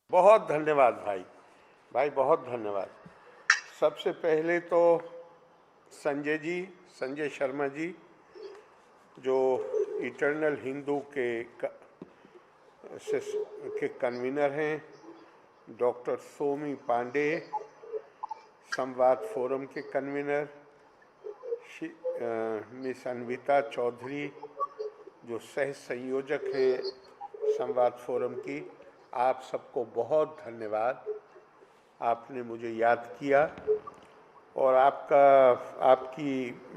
बहुत धन्यवाद भाई। भाई बहुत धन्यवाद। सबसे पहले तो संजय शर्मा जी, जो इटर्नल हिंदू के कन्वीनर हैं, डॉक्टर सोमी पांडे, संवाद फोरम के कन्वीनर, मिस अनविता चौधरी, जो सह संयोजक हैं संवाद फोरम की, आप सबको बहुत धन्यवाद। आपने मुझे याद किया और आपकी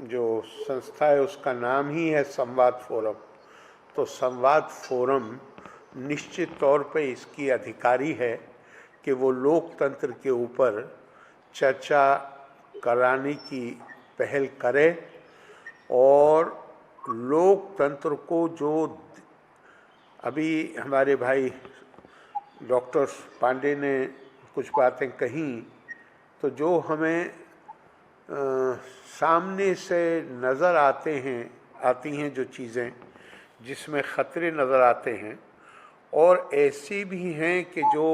जो संस्था है उसका नाम ही है संवाद फोरम। तो संवाद फोरम निश्चित तौर पे इसकी अधिकारी है कि वो लोकतंत्र के ऊपर चर्चा कराने की पहल करे और लोकतंत्र को जो अभी हमारे भाई डॉक्टर पांडे ने कुछ बातें कही, तो जो हमें सामने से नज़र आती हैं जो चीज़ें जिसमें ख़तरे नज़र आते हैं, और ऐसी भी हैं कि जो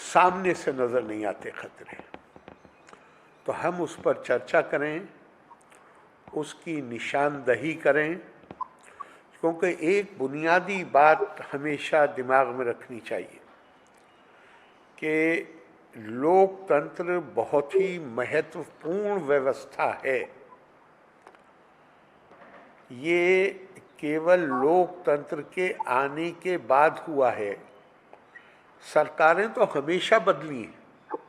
सामने से नज़र नहीं आते ख़तरे, तो हम उस पर चर्चा करें, उसकी निशानदही करें, क्योंकि एक बुनियादी बात हमेशा दिमाग में रखनी चाहिए कि लोकतंत्र बहुत ही महत्वपूर्ण व्यवस्था है। ये केवल लोकतंत्र के आने के बाद हुआ है। सरकारें तो हमेशा बदली हैं।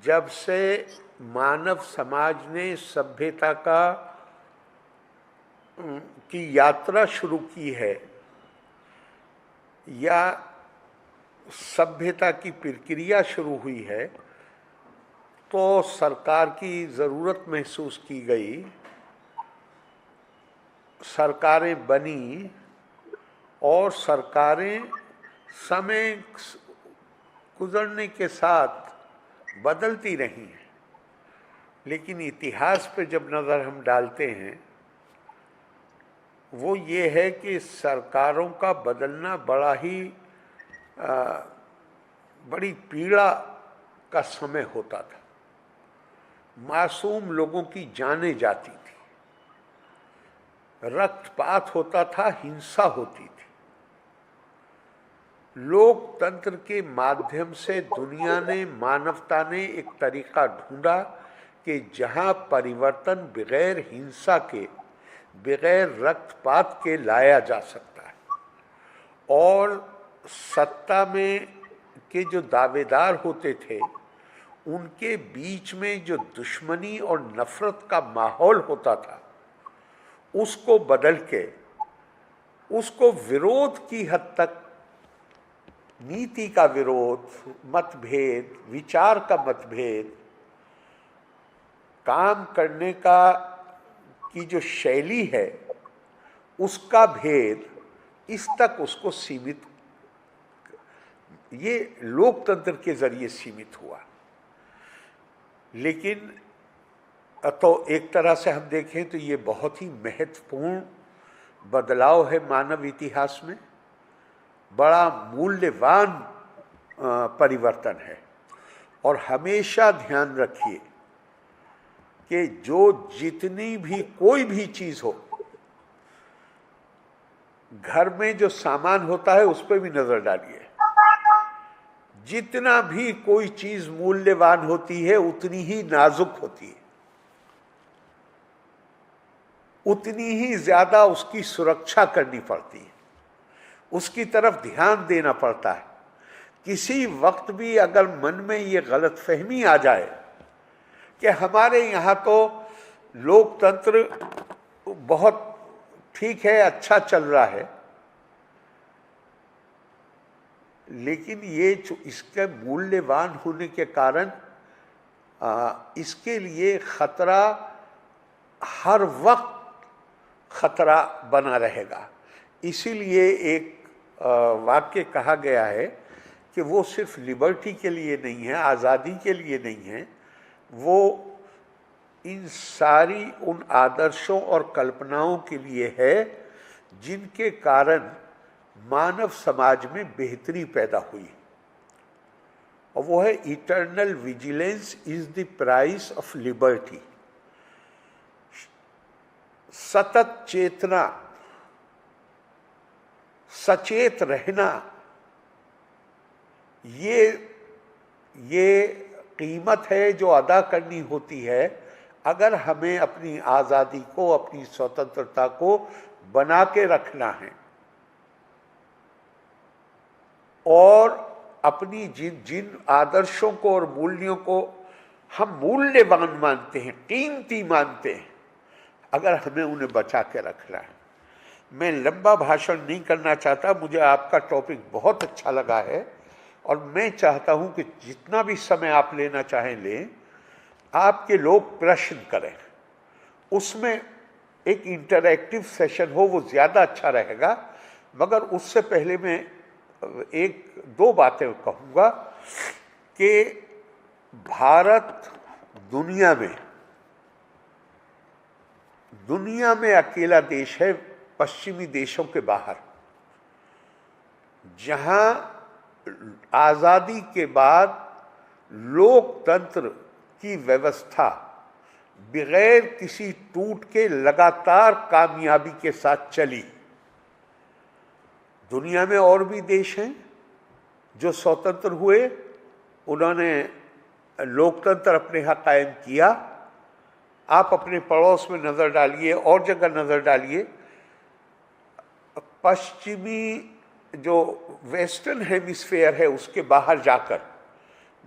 जब से मानव समाज ने सभ्यता की यात्रा शुरू की है या सभ्यता की प्रक्रिया शुरू हुई है, तो सरकार की ज़रूरत महसूस की गई, सरकारें बनी और सरकारें समय गुजरने के साथ बदलती रही हैं। लेकिन इतिहास पे जब नज़र हम डालते हैं, वो ये है कि सरकारों का बदलना बड़ी पीड़ा का समय होता था। मासूम लोगों की जानें जाती थी, रक्तपात होता था, हिंसा होती थी। लोकतंत्र के माध्यम से मानवता ने एक तरीका ढूंढा कि जहां परिवर्तन बगैर हिंसा के, बगैर रक्तपात के लाया जा सकता है, और सत्ता में के जो दावेदार होते थे उनके बीच में जो दुश्मनी और नफरत का माहौल होता था, उसको बदल के उसको विरोध की हद तक, नीति का विरोध, मतभेद, विचार का मतभेद, काम करने की जो शैली है उसका भेद, इस तक उसको सीमित, ये लोकतंत्र के जरिए सीमित हुआ। लेकिन तो एक तरह से हम देखें तो ये बहुत ही महत्वपूर्ण बदलाव है मानव इतिहास में, बड़ा मूल्यवान परिवर्तन है। और हमेशा ध्यान रखिए कि जितनी भी कोई भी चीज हो, घर में जो सामान होता है उस पर भी नजर डालिए। जितना भी कोई चीज मूल्यवान होती है उतनी ही नाजुक होती है, उतनी ही ज्यादा उसकी सुरक्षा करनी पड़ती है, उसकी तरफ ध्यान देना पड़ता है। किसी वक्त भी अगर मन में ये गलतफहमी आ जाए कि हमारे यहाँ तो लोकतंत्र बहुत ठीक है, अच्छा चल रहा है, लेकिन ये इसके मूल्यवान होने के कारण इसके लिए खतरा हर वक्त खतरा बना रहेगा। इसीलिए एक वाक्य कहा गया है कि वो सिर्फ लिबर्टी के लिए नहीं है, आज़ादी के लिए नहीं है, वो इन सारी उन आदर्शों और कल्पनाओं के लिए है जिनके कारण मानव समाज में बेहतरी पैदा हुई, और वो है eternal vigilance is the price of liberty. सतत चेतना, सचेत रहना, ये कीमत है जो अदा करनी होती है अगर हमें अपनी आज़ादी को, अपनी स्वतंत्रता को बना के रखना है और अपनी जिन आदर्शों को और मूल्यों को हम मूल्यवान मानते हैं, कीमती मानते हैं, अगर हमें उन्हें बचा के रखना है। मैं लंबा भाषण नहीं करना चाहता, मुझे आपका टॉपिक बहुत अच्छा लगा है और मैं चाहता हूं कि जितना भी समय आप लेना चाहें लें। आपके लोग प्रश्न करें, उसमें एक इंटरैक्टिव सेशन हो, वो ज़्यादा अच्छा रहेगा। मगर उससे पहले मैं एक दो बातें कहूँगा कि भारत दुनिया में अकेला देश है पश्चिमी देशों के बाहर, जहां आज़ादी के बाद लोकतंत्र की व्यवस्था बगैर किसी टूट के लगातार कामयाबी के साथ चली। दुनिया में और भी देश हैं जो स्वतंत्र हुए, उन्होंने लोकतंत्र अपने यहाँ कायम किया। आप अपने पड़ोस में नज़र डालिए, और जगह नज़र डालिए, पश्चिमी जो वेस्टर्न हेमिस्फीयर है उसके बाहर जाकर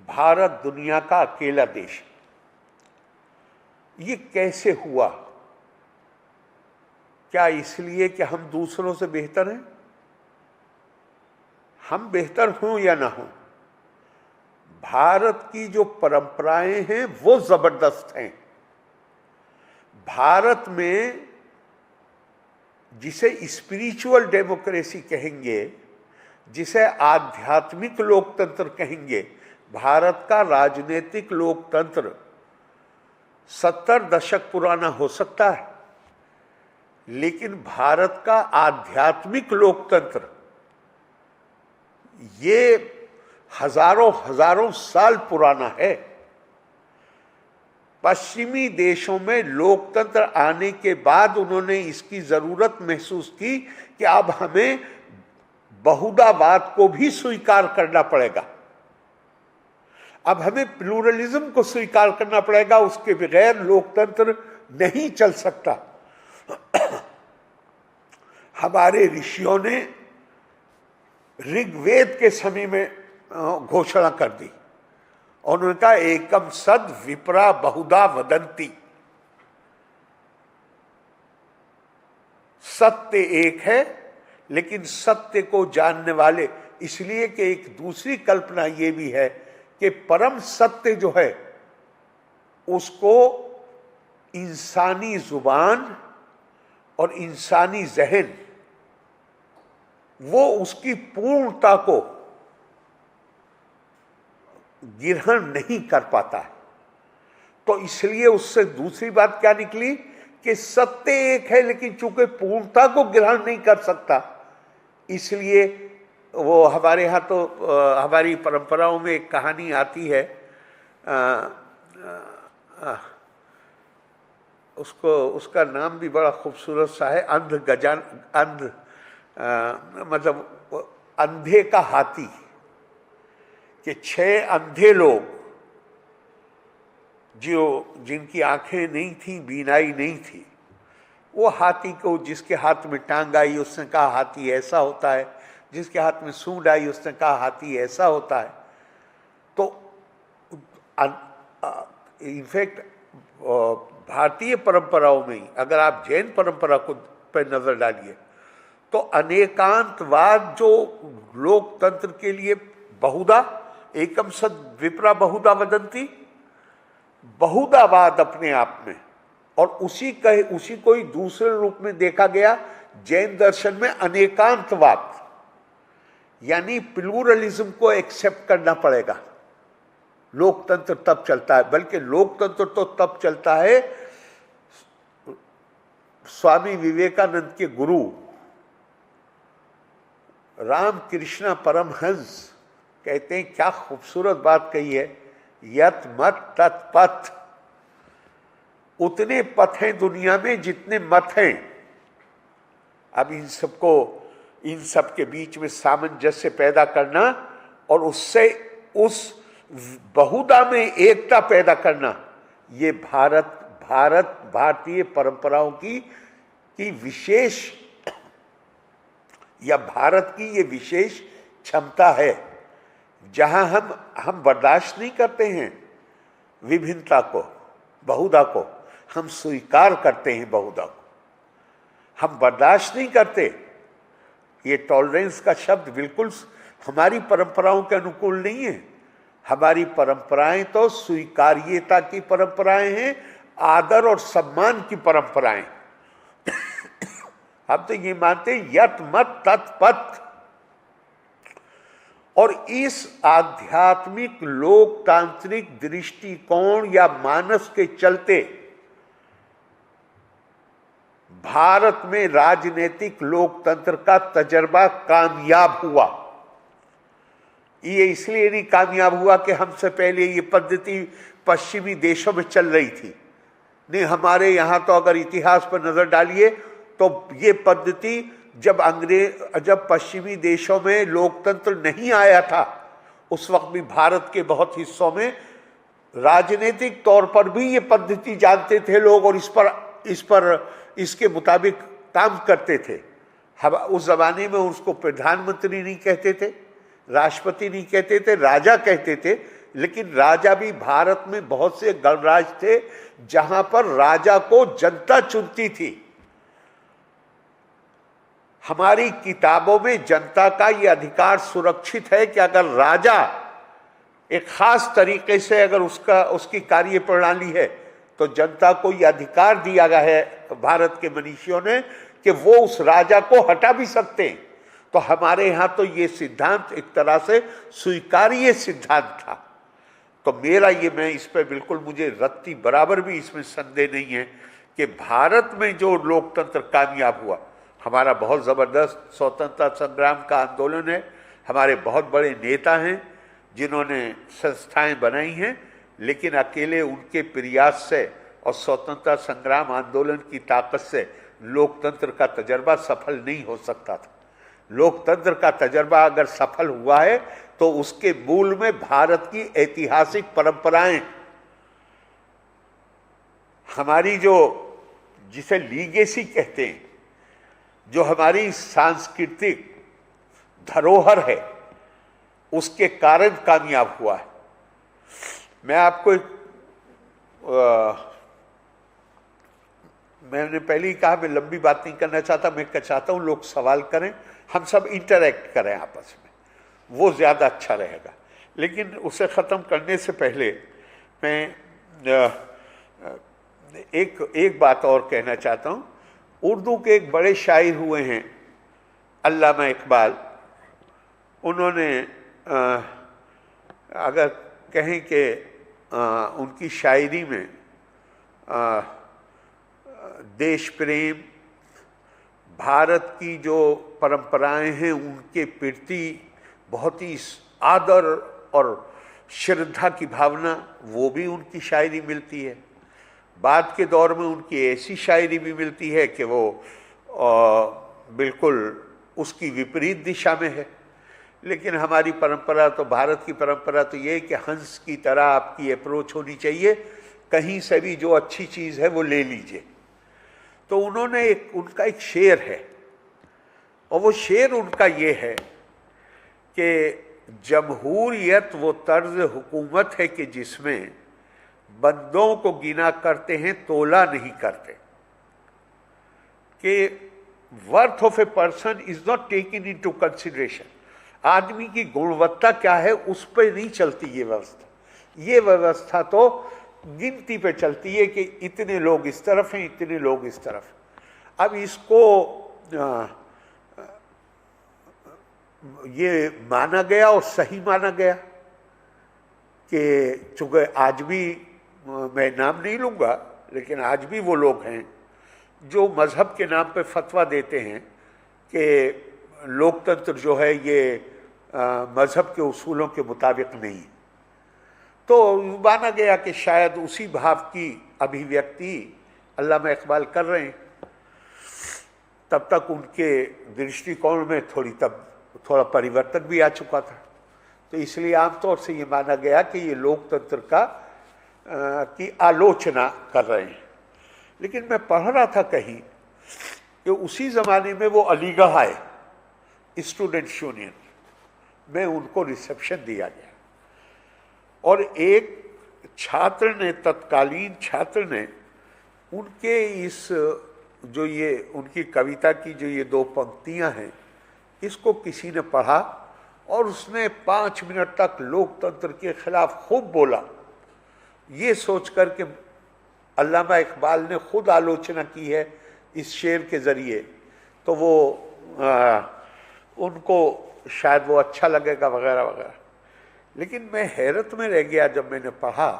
भारत दुनिया का अकेला देश। ये कैसे हुआ? क्या इसलिए कि हम दूसरों से बेहतर हैं? हम बेहतर हों या ना हों, भारत की जो परंपराएं हैं वो जबरदस्त हैं। भारत में जिसे स्पिरिचुअल डेमोक्रेसी कहेंगे, जिसे आध्यात्मिक लोकतंत्र कहेंगे, भारत का राजनीतिक लोकतंत्र 70 दशक पुराना हो सकता है, लेकिन भारत का आध्यात्मिक लोकतंत्र ये हजारों साल पुराना है। पश्चिमी देशों में लोकतंत्र आने के बाद उन्होंने इसकी जरूरत महसूस की कि अब हमें बहुदावाद को भी स्वीकार करना पड़ेगा, अब हमें प्लूरलिज्म को स्वीकार करना पड़ेगा, उसके बगैर लोकतंत्र नहीं चल सकता। हमारे ऋषियों ने ऋग्वेद के समय में घोषणा कर दी, और उन्होंने कहा एकम सद विप्रा बहुधा वदंती। सत्य एक है, लेकिन सत्य को जानने वाले, इसलिए कि एक दूसरी कल्पना ये भी है कि परम सत्य जो है उसको इंसानी जुबान और इंसानी जहन वो उसकी पूर्णता को ग्रहण नहीं कर पाता है। तो इसलिए उससे दूसरी बात क्या निकली कि सत्य एक है, लेकिन चूंकि पूर्णता को ग्रहण नहीं कर सकता, इसलिए वो हमारे यहाँ तो हमारी परंपराओं में एक कहानी आती है, उसका नाम भी बड़ा खूबसूरत सा है, मतलब अंधे का हाथी, कि 6 अंधे लोग जिनकी आंखें नहीं थी, बीनाई नहीं थी, वो हाथी को, जिसके हाथ में टांग आई उसने कहा हाथी ऐसा होता है, जिसके हाथ में सूंड आई उसने कहा हाथी ऐसा होता है। तो इनफैक्ट भारतीय परंपराओं में ही, अगर आप जैन परंपरा को पर नजर डालिए, तो अनेकांतवाद जो लोकतंत्र के लिए बहुधा, एकम सद विप्रा बहुधा वदंती, बहुधावाद अपने आप में, और उसी को ही दूसरे रूप में देखा गया जैन दर्शन में अनेकांतवाद, यानी प्लूरलिज्म को एक्सेप्ट करना पड़ेगा, लोकतंत्र तब चलता है। बल्कि लोकतंत्र तो तब चलता है, स्वामी विवेकानंद के गुरु रामकृष्ण परमहंस कहते हैं, क्या खूबसूरत बात कही है, यत मत तत्पथ। उतने पथ हैं दुनिया में जितने मत हैं। अब इन सब के बीच में सामंजस्य पैदा करना और उससे उस बहुधा में एकता पैदा करना, ये भारतीय परंपराओं की विशेष, या भारत की ये विशेष क्षमता है, जहां हम बर्दाश्त नहीं करते हैं विभिन्नता को, बहुधा को, हम स्वीकार करते हैं बहुधा को, हम बर्दाश्त नहीं करते। ये टॉलरेंस का शब्द बिल्कुल हमारी परंपराओं के अनुकूल नहीं है। हमारी परंपराएं तो स्वीकार्यता की परंपराएं हैं, आदर और सम्मान की परंपराएं। हम तो ये मानते हैं यत मत तत्पथ। और इस आध्यात्मिक लोकतांत्रिक दृष्टिकोण या मानस के चलते भारत में राजनीतिक लोकतंत्र का तजर्बा कामयाब हुआ। ये इसलिए नहीं कामयाब हुआ कि हमसे पहले ये पद्धति पश्चिमी देशों में चल रही थी। नहीं, हमारे यहाँ तो अगर इतिहास पर नजर डालिए तो ये पद्धति जब पश्चिमी देशों में लोकतंत्र नहीं आया था, उस वक्त भी भारत के बहुत हिस्सों में राजनीतिक तौर पर भी ये पद्धति जानते थे लोग, और इसके मुताबिक काम करते थे। उस जमाने में उसको प्रधानमंत्री नहीं कहते थे, राष्ट्रपति नहीं कहते थे, राजा कहते थे। लेकिन राजा भी भारत में बहुत से गणराज्य थे जहां पर राजा को जनता चुनती थी। हमारी किताबों में जनता का यह अधिकार सुरक्षित है कि अगर राजा एक खास तरीके से अगर उसकी कार्य प्रणाली है तो जनता को यह अधिकार दिया गया है भारत के मनीषियों ने कि वो उस राजा को हटा भी सकते हैं। तो हमारे यहाँ तो ये सिद्धांत एक तरह से स्वीकार्य सिद्धांत था। तो मैं इस पर बिल्कुल, मुझे रत्ती बराबर भी इसमें संदेह नहीं है कि भारत में जो लोकतंत्र कामयाब हुआ, हमारा बहुत ज़बरदस्त स्वतंत्रता संग्राम का आंदोलन है, हमारे बहुत बड़े नेता हैं जिन्होंने संस्थाएं बनाई हैं, लेकिन अकेले उनके प्रयास से और स्वतंत्रता संग्राम आंदोलन की ताकत से लोकतंत्र का तजर्बा सफल नहीं हो सकता था। लोकतंत्र का तजर्बा अगर सफल हुआ है तो उसके मूल में भारत की ऐतिहासिक परंपराएं, हमारी जिसे लीगेसी कहते हैं, जो हमारी सांस्कृतिक धरोहर है, उसके कारण कामयाब हुआ है। मैं आपको मैंने पहले ही कहा, मैं लंबी बात नहीं करना चाहता, मैं चाहता हूं लोग सवाल करें, हम सब इंटरैक्ट करें आपस में, वो ज़्यादा अच्छा रहेगा। लेकिन उसे ख़त्म करने से पहले मैं एक बात और कहना चाहता हूँ। उर्दू के एक बड़े शायर हुए हैं अल्लामा इकबाल। उन्होंने अगर कहें कि उनकी शायरी में देश प्रेम, भारत की जो परंपराएं हैं उनके प्रति बहुत ही आदर और श्रद्धा की भावना, वो भी उनकी शायरी मिलती है। बाद के दौर में उनकी ऐसी शायरी भी मिलती है कि वो बिल्कुल उसकी विपरीत दिशा में है। लेकिन हमारी परंपरा तो, भारत की परंपरा तो ये है कि हंस की तरह आपकी अप्रोच होनी चाहिए, कहीं से भी जो अच्छी चीज़ है वो ले लीजिए। तो उन्होंने उनका एक शेर है, और वो शेर उनका ये है कि जमहूरियत वो तर्ज हुकूमत है कि जिसमें बंदों को गिना करते हैं, तोला नहीं करते। कि worth of a person is not taken into consideration. आदमी की गुणवत्ता क्या है उस पर नहीं चलती ये व्यवस्था। ये व्यवस्था तो गिनती पे चलती है कि इतने लोग इस तरफ हैं, इतने लोग इस तरफ। अब इसको ये माना गया और सही माना गया कि चूंकि आज भी, मैं नाम नहीं लूँगा, लेकिन आज भी वो लोग हैं जो मज़हब के नाम पे फतवा देते हैं कि लोकतंत्र जो है ये मजहब के उसूलों के मुताबिक नहीं। तो माना गया कि शायद उसी भाव की अभिव्यक्ति अल्लामा इकबाल कर रहे हैं। तब तक उनके दृष्टिकोण में थोड़ा परिवर्तन भी आ चुका था, तो इसलिए आमतौर से ये माना गया कि ये लोकतंत्र की आलोचना कर रहे हैं। लेकिन मैं पढ़ रहा था कहीं कि उसी ज़माने में वो अलीगढ़ आए स्टूडेंट्स यूनियन में, उनको रिसेप्शन दिया गया और एक छात्र ने, तत्कालीन छात्र ने, उनके इस जो ये उनकी कविता की जो ये 2 पंक्तियां हैं, इसको किसी ने पढ़ा और उसने 5 मिनट तक लोकतंत्र के खिलाफ खूब बोला। ये सोचकर के अल्लामा इकबाल ने खुद आलोचना की है इस शेर के ज़रिए, तो वो उनको शायद वो अच्छा लगेगा वगैरह वगैरह। लेकिन मैं हैरत में रह गया जब मैंने पढ़ा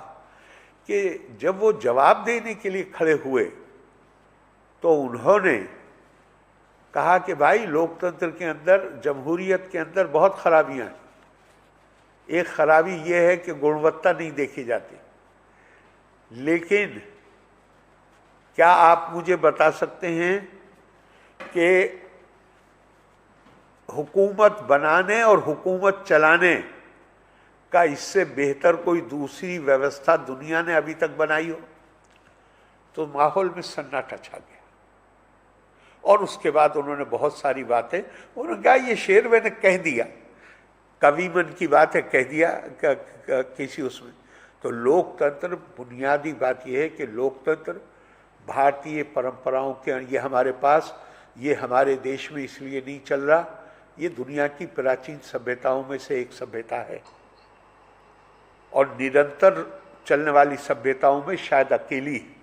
कि जब वो जवाब देने के लिए खड़े हुए तो उन्होंने कहा कि भाई लोकतंत्र के अंदर, जमहूरियत के अंदर बहुत खराबियां हैं। एक खराबी ये है कि गुणवत्ता नहीं देखी जाती। लेकिन क्या आप मुझे बता सकते हैं कि हुकूमत बनाने और हुकूमत चलाने का इससे बेहतर कोई दूसरी व्यवस्था दुनिया ने अभी तक बनाई हो? तो माहौल में सन्नाटा छा गया। और उसके बाद उन्होंने बहुत सारी बातें, उन्होंने कहा ये शेर मैंने कह दिया, कवि मन की बात है, कह दिया किसी उसमें। तो लोकतंत्र, बुनियादी बात यह है कि लोकतंत्र भारतीय परंपराओं के, ये हमारे पास, ये हमारे देश में इसलिए नहीं चल रहा, ये दुनिया की प्राचीन सभ्यताओं में से एक सभ्यता है और निरंतर चलने वाली सभ्यताओं में शायद अकेली है।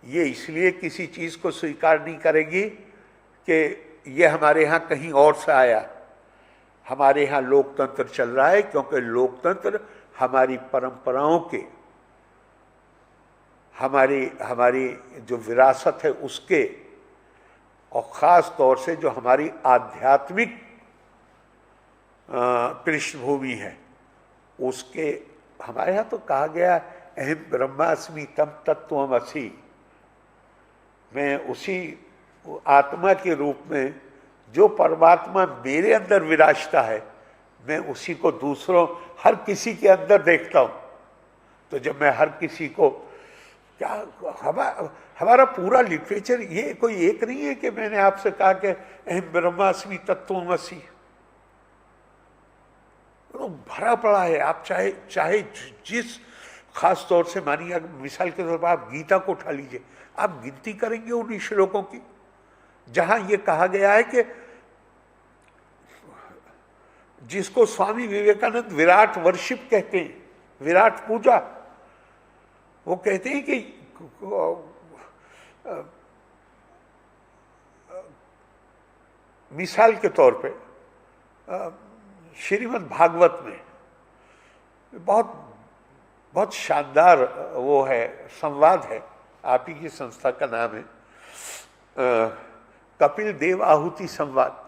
ये इसलिए किसी चीज़ को स्वीकार नहीं करेगी कि ये हमारे यहाँ कहीं और से आया। हमारे यहाँ लोकतंत्र चल रहा है क्योंकि लोकतंत्र हमारी परंपराओं के, हमारी जो विरासत है उसके, और ख़ास तौर से जो हमारी आध्यात्मिक पृष्ठभूमि है उसके। हमारे यहाँ तो कहा गया अहम ब्रह्मास्मि तम तत्त्वमसि, मैं उसी आत्मा के रूप में, जो परमात्मा मेरे अंदर विराजता है, मैं उसी को दूसरों, हर किसी के अंदर देखता हूँ। तो जब मैं हर किसी को, क्या हमारा पूरा लिटरेचर ये कोई एक नहीं है कि मैंने आपसे कहा कि अहम ब्रह्मास्मि तत्त्वमसि, भरा पड़ा है। आप चाहे जिस, खास तौर से मानिए मिसाल के तौर पर आप गीता को उठा लीजिए, आप गिनती करेंगे उन श्लोकों की जहां ये कहा गया है कि जिसको स्वामी विवेकानंद विराट वर्शिप कहते हैं, विराट पूजा, वो कहते हैं कि मिसाल के तौर पे श्रीमद् भागवत में बहुत शानदार वो है, संवाद है, आप ही की संस्था का नाम है कपिल देव आहुति संवाद।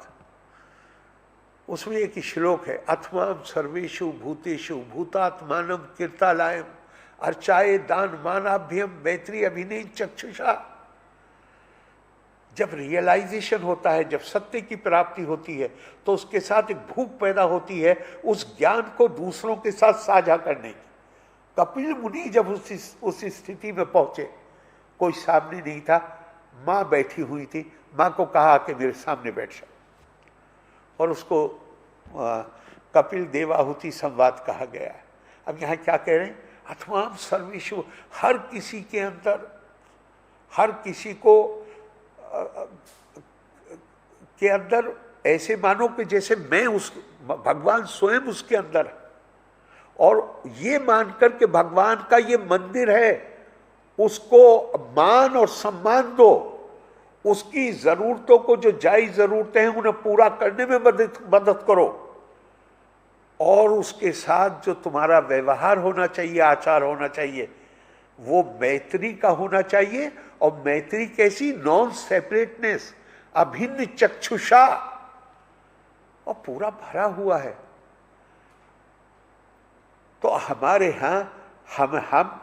उसमें एक श्लोक है, अथमाम सर्वेषु भूतेषु भूतात्मानम कीर्तालायम अर्चाए दान मानाभ्यम मैत्री अभिनय चक्षुषा। जब रियलाइजेशन होता है, जब सत्य की प्राप्ति होती है, तो उसके साथ एक भूख पैदा होती है उस ज्ञान को दूसरों के साथ साझा करने की। कपिल मुनि जब उस स्थिति में पहुंचे, कोई सामने नहीं था, माँ बैठी हुई थी, माँ को कहा कि मेरे सामने बैठ जाओ, और उसको कपिल देवाहुति संवाद कहा गया है। अब यहाँ क्या कह रहे हैं, अथवाम सर्वेषु, हर किसी के अंदर, हर किसी को के अंदर ऐसे मानो कि जैसे मैं उस, भगवान स्वयं उसके अंदर है, और ये मानकर के भगवान का ये मंदिर है, उसको मान और सम्मान दो, उसकी ज़रूरतों को, जो जायज़ ज़रूरतें हैं उन्हें पूरा करने में मदद करो, और उसके साथ जो तुम्हारा व्यवहार होना चाहिए, आचार होना चाहिए, वो मैत्री का होना चाहिए। और मैत्री कैसी, नॉन सेपरेटनेस, अभिन्न चक्षुषा, और पूरा भरा हुआ है। तो हमारे यहाँ हम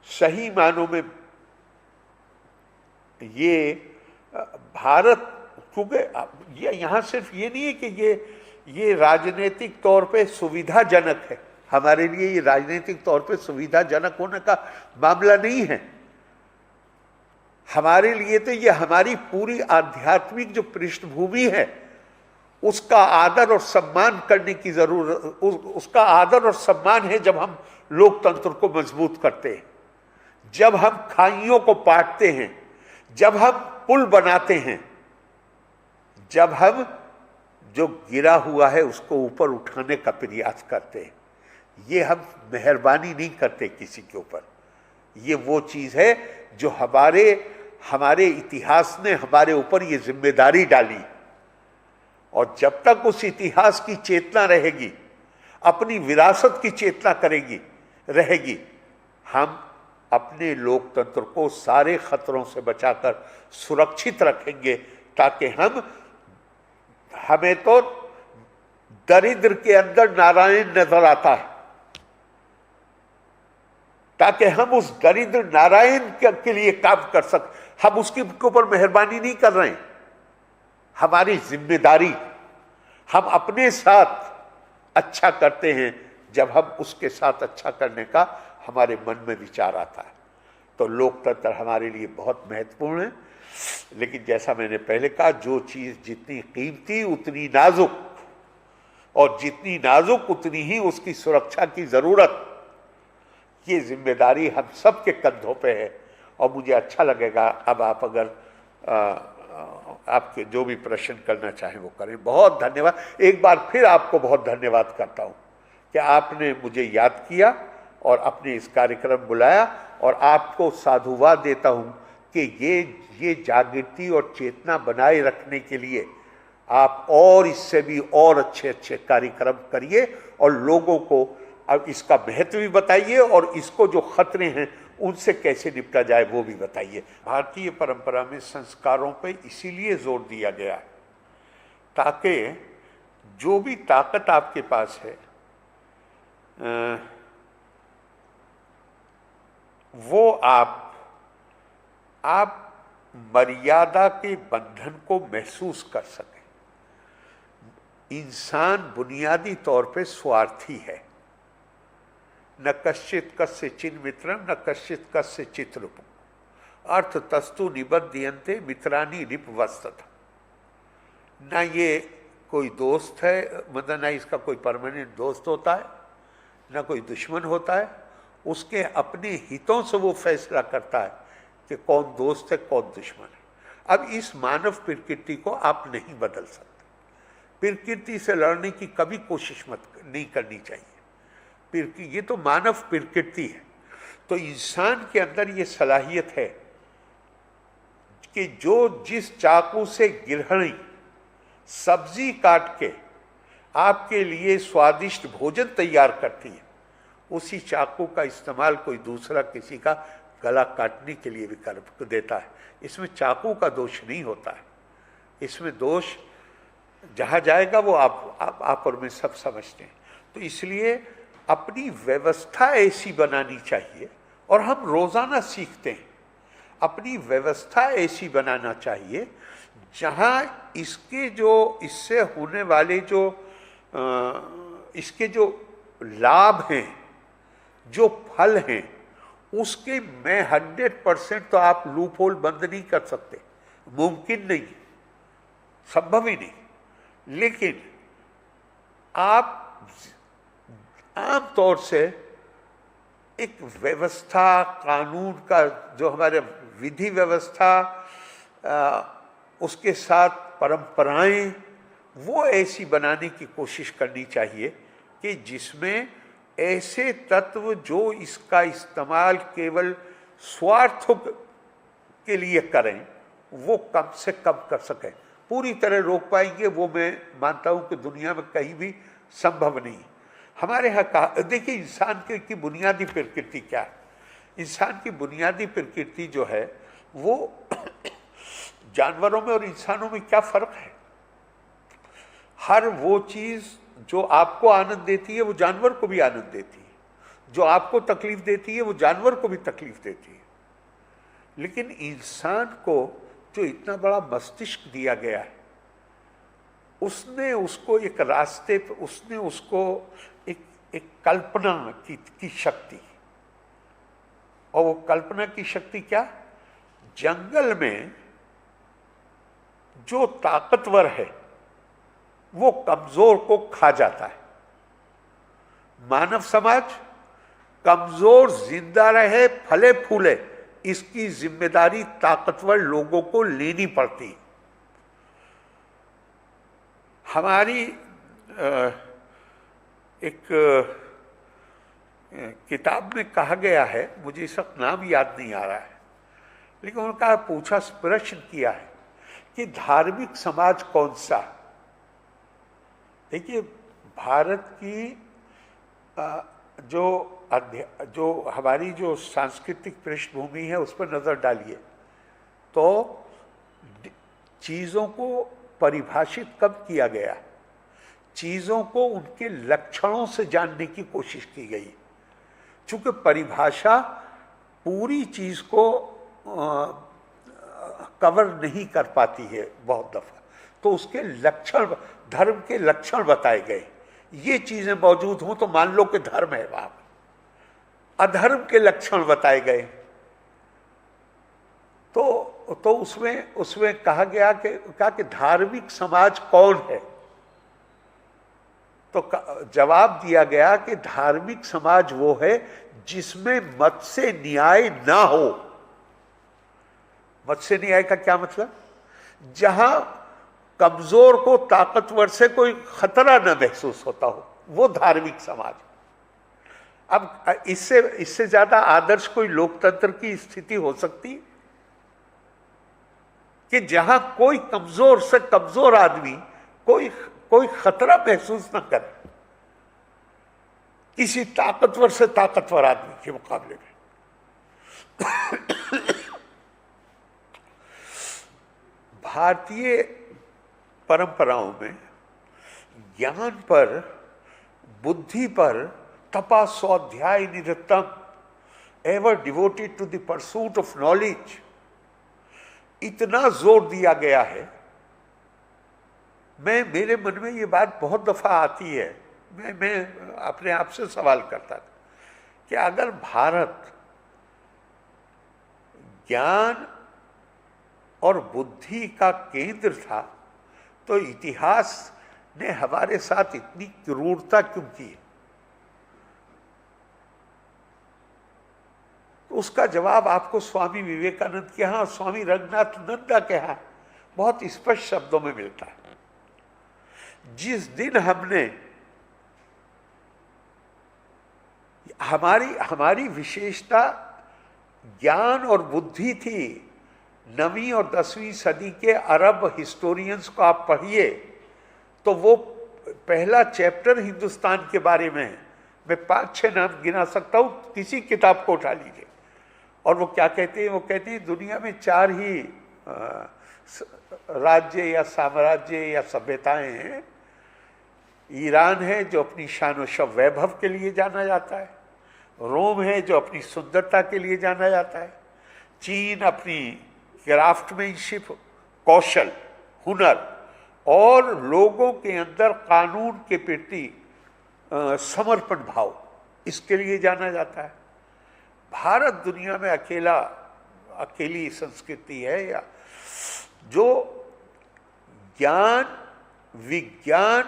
सही मानों में ये भारत, क्योंकि ये यहाँ सिर्फ ये नहीं है कि ये राजनीतिक तौर पे सुविधाजनक है, हमारे लिए ये राजनीतिक तौर पे सुविधाजनक होने का मामला नहीं है। हमारे लिए तो ये हमारी पूरी आध्यात्मिक जो पृष्ठभूमि है उसका आदर और सम्मान करने की जरूरत, उसका आदर और सम्मान है जब हम लोकतंत्र को मजबूत करते हैं, जब हम खाइयों को पाटते हैं, जब हम पुल बनाते हैं, जब हम जो गिरा हुआ है उसको ऊपर उठाने का प्रयास करते हैं। ये हम मेहरबानी नहीं करते किसी के ऊपर। ये वो चीज है जो हमारे इतिहास ने हमारे ऊपर ये जिम्मेदारी डाली, और जब तक उस इतिहास की चेतना रहेगी, अपनी विरासत की चेतना रहेगी, हम अपने लोकतंत्र को सारे खतरों से बचाकर सुरक्षित रखेंगे, ताकि हमें तो दरिद्र के अंदर नारायण नजर आता है, ताकि हम उस दरिद्र नारायण के लिए काम कर सकें। हम उसके ऊपर मेहरबानी नहीं कर रहे हैं, हमारी जिम्मेदारी, हम अपने साथ अच्छा करते हैं जब हम उसके साथ अच्छा करने का हमारे मन में विचार आता है। तो लोकतंत्र हमारे लिए बहुत महत्वपूर्ण है। लेकिन जैसा मैंने पहले कहा, जो चीज जितनी कीमती उतनी नाजुक, और जितनी नाजुक उतनी ही उसकी सुरक्षा की जरूरत। ये जिम्मेदारी हम सब के कंधों पे है। और मुझे अच्छा लगेगा अब आप अगर आपके जो भी प्रश्न करना चाहें वो करें। बहुत धन्यवाद, एक बार फिर आपको बहुत धन्यवाद करता हूं कि आपने मुझे याद किया और अपने इस कार्यक्रम बुलाया, और आपको साधुवाद देता हूं कि ये जागृति और चेतना बनाए रखने के लिए आप और इससे भी और अच्छे अच्छे कार्यक्रम करिए, और लोगों को अब इसका महत्व भी बताइए, और इसको जो खतरे हैं उनसे कैसे निपटा जाए वो भी बताइए। भारतीय परंपरा में संस्कारों पे इसीलिए जोर दिया गया है ताकि जो भी ताकत आपके पास है वो आप मर्यादा के बंधन को महसूस कर सकें। इंसान बुनियादी तौर पे स्वार्थी है। न कश्चित कस्य चिन्ह मित्रम, न कश्चित कस्य चित रूपम, अर्थ तस्तु निबध्यन्ते मित्रानी रिप वस्तत। ना ये कोई दोस्त है, मतलब ना इसका कोई परमानेंट दोस्त होता है, ना कोई दुश्मन होता है। उसके अपने हितों से वो फैसला करता है कि कौन दोस्त है कौन दुश्मन है। अब इस मानव प्रकृति को आप नहीं बदल सकते। प्रकृति से लड़ने की कभी कोशिश नहीं करनी चाहिए। ये तो मानव प्रकृति है। तो इंसान के अंदर ये सलाहियत है कि जो जिस चाकू से गिरहणी सब्जी काट के आपके लिए स्वादिष्ट भोजन तैयार करती है, उसी चाकू का इस्तेमाल कोई दूसरा किसी का गला काटने के लिए भी कर देता है। इसमें चाकू का दोष नहीं होता है, इसमें दोष जहां जाएगा वो आप और मैं सब समझते हैं। तो इसलिए अपनी व्यवस्था ऐसी बनानी चाहिए, और हम रोजाना सीखते हैं। अपनी व्यवस्था ऐसी बनाना चाहिए जहां इससे होने वाले इसके जो लाभ हैं, जो फल हैं, उसके मैं 100% तो आप लूप होल बंद नहीं कर सकते, मुमकिन नहीं, संभव ही नहीं। लेकिन आप आम तौर से एक व्यवस्था, कानून का जो हमारे विधि व्यवस्था, उसके साथ परंपराएं, वो ऐसी बनाने की कोशिश करनी चाहिए कि जिसमें ऐसे तत्व जो इसका इस्तेमाल केवल स्वार्थ के लिए करें वो कम से कम कर सकें। पूरी तरह रोक पाएंगे वो मैं मानता हूं कि दुनिया में कहीं भी संभव नहीं। हमारे यहाँ देखिए, इंसान की बुनियादी प्रकृति क्या है। इंसान की बुनियादी प्रकृति जो है वो जानवरों में और इंसानों में क्या फर्क है? हर वो चीज जो आपको आनंद देती है वो जानवर को भी आनंद देती है, जो आपको तकलीफ देती है वो जानवर को भी तकलीफ देती है। लेकिन इंसान को जो इतना बड़ा मस्तिष्क दिया गया है, उसने उसको एक रास्ते पर, उसने उसको एक कल्पना की शक्ति, और वो कल्पना की शक्ति क्या? जंगल में जो ताकतवर है वो कमजोर को खा जाता है। मानव समाज कमजोर जिंदा रहे, फले फूले, इसकी जिम्मेदारी ताकतवर लोगों को लेनी पड़ती है। हमारी एक किताब में कहा गया है, मुझे इस वक्त नाम याद नहीं आ रहा है, लेकिन उनका पूछा, प्रश्न किया है कि धार्मिक समाज कौन सा? देखिए, भारत की जो हमारी जो सांस्कृतिक पृष्ठभूमि है उस पर नजर डालिए तो चीजों को परिभाषित कब किया गया? चीजों को उनके लक्षणों से जानने की कोशिश की गई। चूंकि परिभाषा पूरी चीज को कवर नहीं कर पाती है बहुत दफा, तो उसके लक्षण, धर्म के लक्षण बताए गए। ये चीजें मौजूद हों तो मान लो कि धर्म है वहां। अधर्म के लक्षण बताए गए तो उसमें कहा गया कि धार्मिक समाज कौन है? तो जवाब दिया गया कि धार्मिक समाज वो है जिसमें मत से न्याय ना हो। मत से न्याय का क्या मतलब? जहां कमजोर को ताकतवर से कोई खतरा न महसूस होता हो, वो धार्मिक समाज। अब इससे ज्यादा आदर्श कोई लोकतंत्र की स्थिति हो सकती कि जहां कोई कमजोर से कमजोर आदमी कोई खतरा महसूस न करे किसी ताकतवर से ताकतवर आदमी के मुकाबले में। भारतीय परंपराओं में ज्ञान पर, बुद्धि पर, तपा स्वाध्याय निरतम, ever devoted to the pursuit of knowledge, इतना जोर दिया गया है। मेरे मन में ये बात बहुत दफा आती है, मैं अपने आप से सवाल करता था कि अगर भारत ज्ञान और बुद्धि का केंद्र था तो इतिहास ने हमारे साथ इतनी क्रूरता क्यों की? तो उसका जवाब आपको स्वामी विवेकानंद के यहाँ, स्वामी रंगनाथ नंदा के यहाँ बहुत स्पष्ट शब्दों में मिलता है। जिस दिन हमने हमारी विशेषता ज्ञान और बुद्धि थी। 9वीं और 10वीं सदी के अरब हिस्टोरियंस को आप पढ़िए तो वो पहला चैप्टर हिंदुस्तान के बारे में है। मैं 5-6 नाम गिना सकता हूं, किसी किताब को उठा लीजिए। और वो क्या कहते हैं? वो कहते हैं दुनिया में 4 ही राज्य या साम्राज्य या सभ्यताएं हैं। ईरान है जो अपनी शान और शौक वैभव के लिए जाना जाता है, रोम है जो अपनी सुंदरता के लिए जाना जाता है, चीन अपनी क्राफ्टमैनशिप, कौशल, हुनर और लोगों के अंदर कानून के प्रति समर्पण भाव, इसके लिए जाना जाता है। भारत दुनिया में अकेली संस्कृति है या जो ज्ञान, विज्ञान,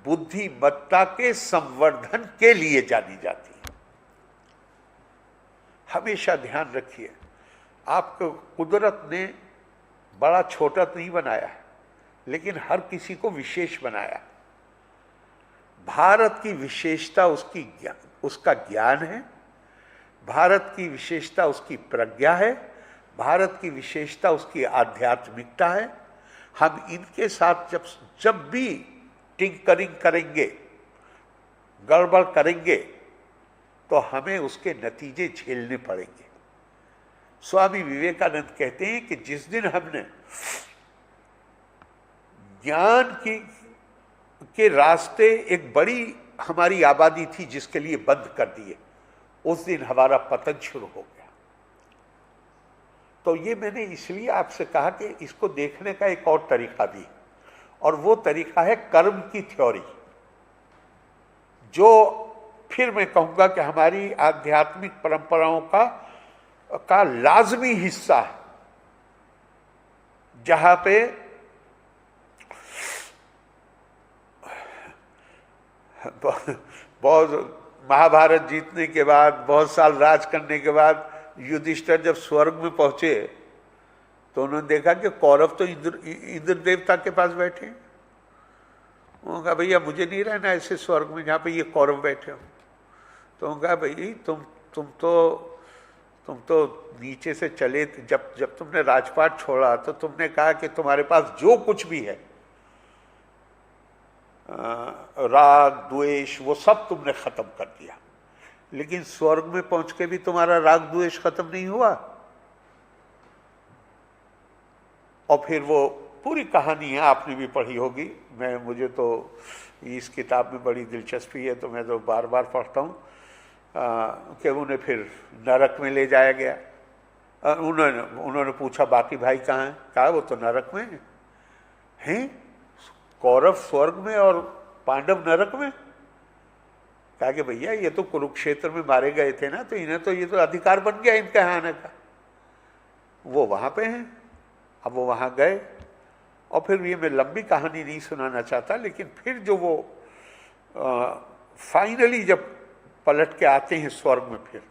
बुद्धिमत्ता के संवर्धन के लिए जानी जाती है। हमेशा ध्यान रखिए, आपको कुदरत ने बड़ा छोटा नहीं बनाया है, लेकिन हर किसी को विशेष बनाया। भारत की विशेषता उसका ज्ञान है, भारत की विशेषता उसकी प्रज्ञा है, भारत की विशेषता उसकी आध्यात्मिकता है। हम इनके साथ जब भी टिंकरिंग करेंगे, गड़बड़ करेंगे, तो हमें उसके नतीजे झेलने पड़ेंगे। स्वामी विवेकानंद कहते हैं कि जिस दिन हमने ज्ञान की के रास्ते एक बड़ी हमारी आबादी थी जिसके लिए बंद कर दिए, उस दिन हमारा पतन शुरू हो गया। तो ये मैंने इसलिए आपसे कहा कि इसको देखने का एक और तरीका भी, और वो तरीका है कर्म की थ्योरी, जो फिर मैं कहूंगा कि हमारी आध्यात्मिक परंपराओं का लाजमी हिस्सा है, जहां पे बहुत महाभारत जीतने के बाद, बहुत साल राज करने के बाद युधिष्ठिर जब स्वर्ग में पहुंचे तो उन्होंने देखा कि कौरव तो इंद्र देवता के पास बैठे। उन्होंने कहा भैया मुझे नहीं रहना ऐसे स्वर्ग में जहाँ पे ये कौरव बैठे हो। तो उन्होंने कहा भाई तुम तो नीचे से चले, जब तुमने राजपाट छोड़ा तो तुमने कहा कि तुम्हारे पास जो कुछ भी है, राग द्वेष, वो सब तुमने खत्म कर दिया, लेकिन स्वर्ग में पहुंच के भी तुम्हारा राग द्वेष खत्म नहीं हुआ। और फिर वो पूरी कहानी है, आपने भी पढ़ी होगी, मुझे तो इस किताब में बड़ी दिलचस्पी है तो मैं तो बार बार पढ़ता हूँ कि उन्हें फिर नरक में ले जाया गया। उन्होंने पूछा बाकी भाई कहाँ हैं? कहा वो तो नरक में हैं, कौरव स्वर्ग में और पांडव नरक में। कहा कि भैया ये तो कुरुक्षेत्र में मारे गए थे ना, तो इन्हें तो ये तो अधिकार बन गया इनके यहाँ आने का, वो वहां पे हैं। अब वो वहां गए और फिर ये मैं लंबी कहानी नहीं सुनाना चाहता, लेकिन फिर जो वो फाइनली जब पलट के आते हैं स्वर्ग में, फिर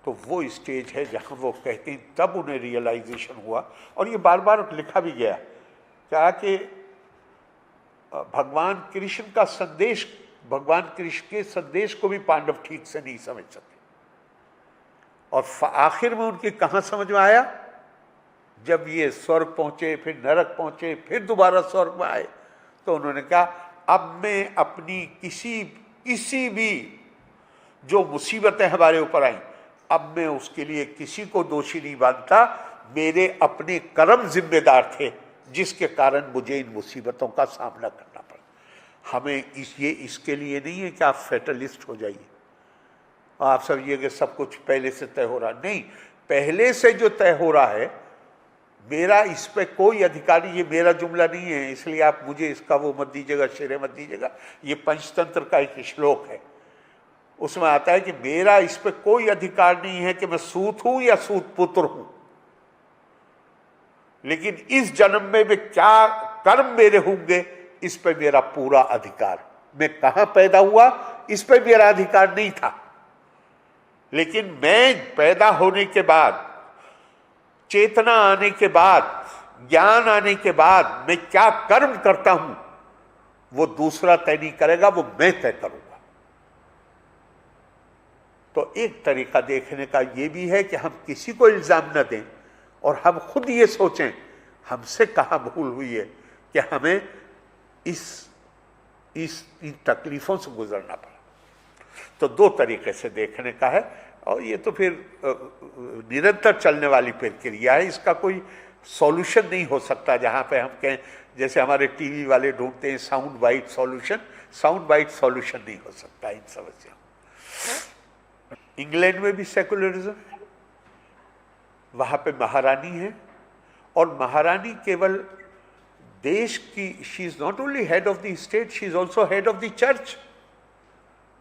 तो वो स्टेज है जहां वो कहते हैं तब उन्हें रियलाइजेशन हुआ। और ये बार बार लिखा भी गया क्या कि भगवान कृष्ण का संदेश, भगवान कृष्ण के संदेश को भी पांडव ठीक से नहीं समझ सके, और आखिर में उनकी कहां समझ में आया, जब ये स्वर्ग पहुंचे, फिर नरक पहुंचे, फिर दोबारा स्वर्ग में आए, तो उन्होंने कहा अब मैं अपनी किसी भी जो मुसीबतें हमारे ऊपर आई, अब मैं उसके लिए किसी को दोषी नहीं मानता, मेरे अपने कर्म जिम्मेदार थे जिसके कारण मुझे इन मुसीबतों का सामना करना पड़ा। हमें इसके लिए नहीं है कि आप फेटलिस्ट हो जाइए, आप समझिए कि सब कुछ पहले से तय हो रहा, नहीं, पहले से जो तय हो रहा है मेरा इस पे कोई अधिकार नहीं। ये मेरा जुमला नहीं है, इसलिए आप मुझे इसका वो मत दीजिएगा, श्रेय मत दीजिएगा। ये पंचतंत्र का एक श्लोक है, उसमें आता है कि मेरा इस पे कोई अधिकार नहीं है कि मैं सूत हूं या सूत पुत्र हूं, लेकिन इस जन्म में क्या कर्म मेरे होंगे इस पे मेरा पूरा अधिकार। मैं कहां पैदा हुआ इस पे मेरा अधिकार नहीं था, लेकिन मैं पैदा होने के बाद, चेतना आने के बाद, ज्ञान आने के बाद मैं क्या कर्म करता हूं वो दूसरा तय नहीं करेगा, वो मैं तय करूंगा। तो एक तरीका देखने का ये भी है कि हम किसी को इल्जाम न दें और हम खुद ये सोचें हमसे कहां भूल हुई है कि हमें इन तकलीफों से गुजरना पड़ा। तो दो तरीके से देखने का है, और ये तो फिर निरंतर चलने वाली प्रक्रिया है, इसका कोई सॉल्यूशन नहीं हो सकता जहां पे हम कहें, जैसे हमारे टीवी वाले ढूंढते हैं sound bite solution, sound bite solution नहीं हो सकता इन समस्याओं। इंग्लैंड में भी सेकुलरिज्म है, वहां पे महारानी है, और महारानी केवल देश की, she is not only head of the state, she is also head of the church.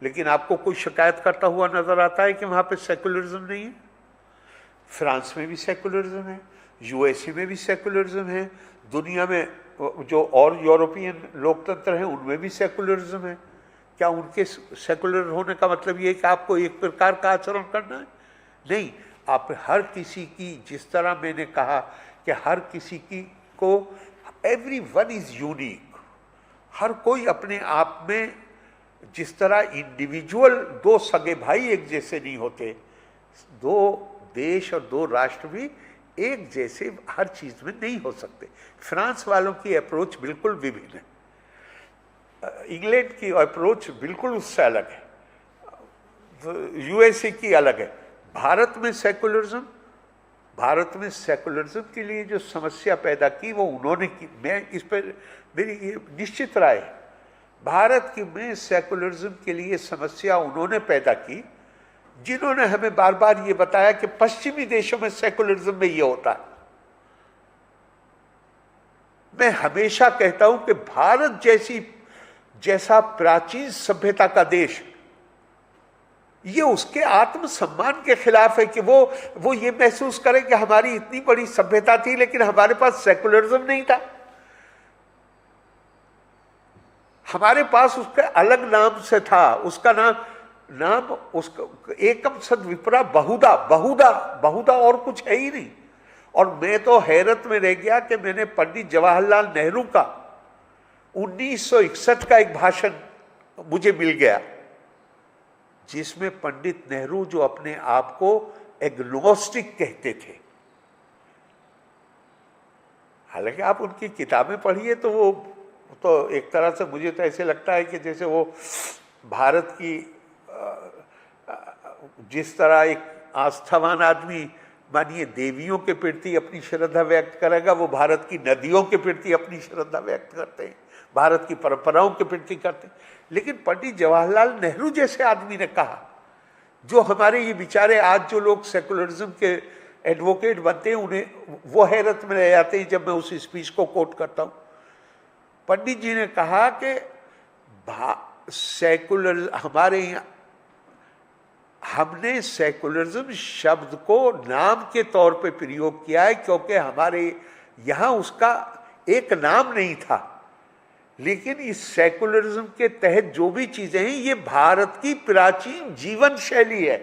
लेकिन आपको कोई शिकायत करता हुआ नजर आता है कि वहां पे सेकुलरिज्म नहीं है? फ्रांस में भी सेकुलरिज्म है, यूएसए में भी सेकुलरिज्म है, दुनिया में जो और यूरोपियन लोकतंत्र हैं उनमें भी सेकुलरिज्म है। क्या उनके सेकुलर होने का मतलब ये है कि आपको एक प्रकार का आचरण करना है? नहीं, आप हर किसी की, जिस तरह मैंने कहा कि हर किसी की को, एवरी वन इज यूनिक, हर कोई अपने आप में, जिस तरह इंडिविजुअल दो सगे भाई एक जैसे नहीं होते, दो देश और दो राष्ट्र भी एक जैसे हर चीज में नहीं हो सकते। फ्रांस वालों की अप्रोच बिल्कुल विभिन्न है, इंग्लैंड की अप्रोच बिल्कुल उससे अलग है, यूएसए की अलग है। भारत में सेकुलरिज्म भारत में सेकुलरिज्म के लिए जो समस्या पैदा की वो उन्होंने की। मैं इस पर मेरी ये निश्चित राय है, भारत की में सेकुलरिज्म के लिए समस्या उन्होंने पैदा की जिन्होंने हमें बार बार ये बताया कि पश्चिमी देशों में सेकुलरिज्म में ये होता है। मैं हमेशा कहता हूं कि भारत जैसा प्राचीन सभ्यता का देश, ये उसके आत्मसम्मान के खिलाफ है कि वो ये महसूस करे कि हमारी इतनी बड़ी सभ्यता थी लेकिन हमारे पास सेकुलरिज्म नहीं था। हमारे पास उसके अलग नाम से था, उसका नाम उसका एकम सद विपरा बहुधा, बहुधा और कुछ है ही नहीं। और मैं तो हैरत में रह गया कि मैंने पंडित जवाहरलाल नेहरू का 1961 का एक भाषण मुझे मिल गया जिसमें पंडित नेहरू, जो अपने आप को एग्नोस्टिक कहते थे, हालांकि आप उनकी किताबें पढ़िए तो वो तो एक तरह से मुझे तो ऐसे लगता है कि जैसे वो भारत की जिस तरह एक आस्थावान आदमी मानिए देवियों के प्रति अपनी श्रद्धा व्यक्त करेगा, वो भारत की नदियों के प्रति अपनी श्रद्धा व्यक्त करते हैं, भारत की परंपराओं के प्रति करते हैं। लेकिन पंडित जवाहरलाल नेहरू जैसे आदमी ने कहा, जो हमारे ये बेचारे आज जो लोग सेकुलरिज्म के एडवोकेट बनते हैं उन्हें वो हैरत में रह जाते हैं जब मैं उस स्पीच को कोट करता हूं। पंडित जी ने कहा कि हमने सेकुलरिज्म शब्द को नाम के तौर पे प्रयोग किया है क्योंकि हमारे यहाँ उसका एक नाम नहीं था, लेकिन इस सेकुलरिज्म के तहत जो भी चीजें हैं ये भारत की प्राचीन जीवन शैली है।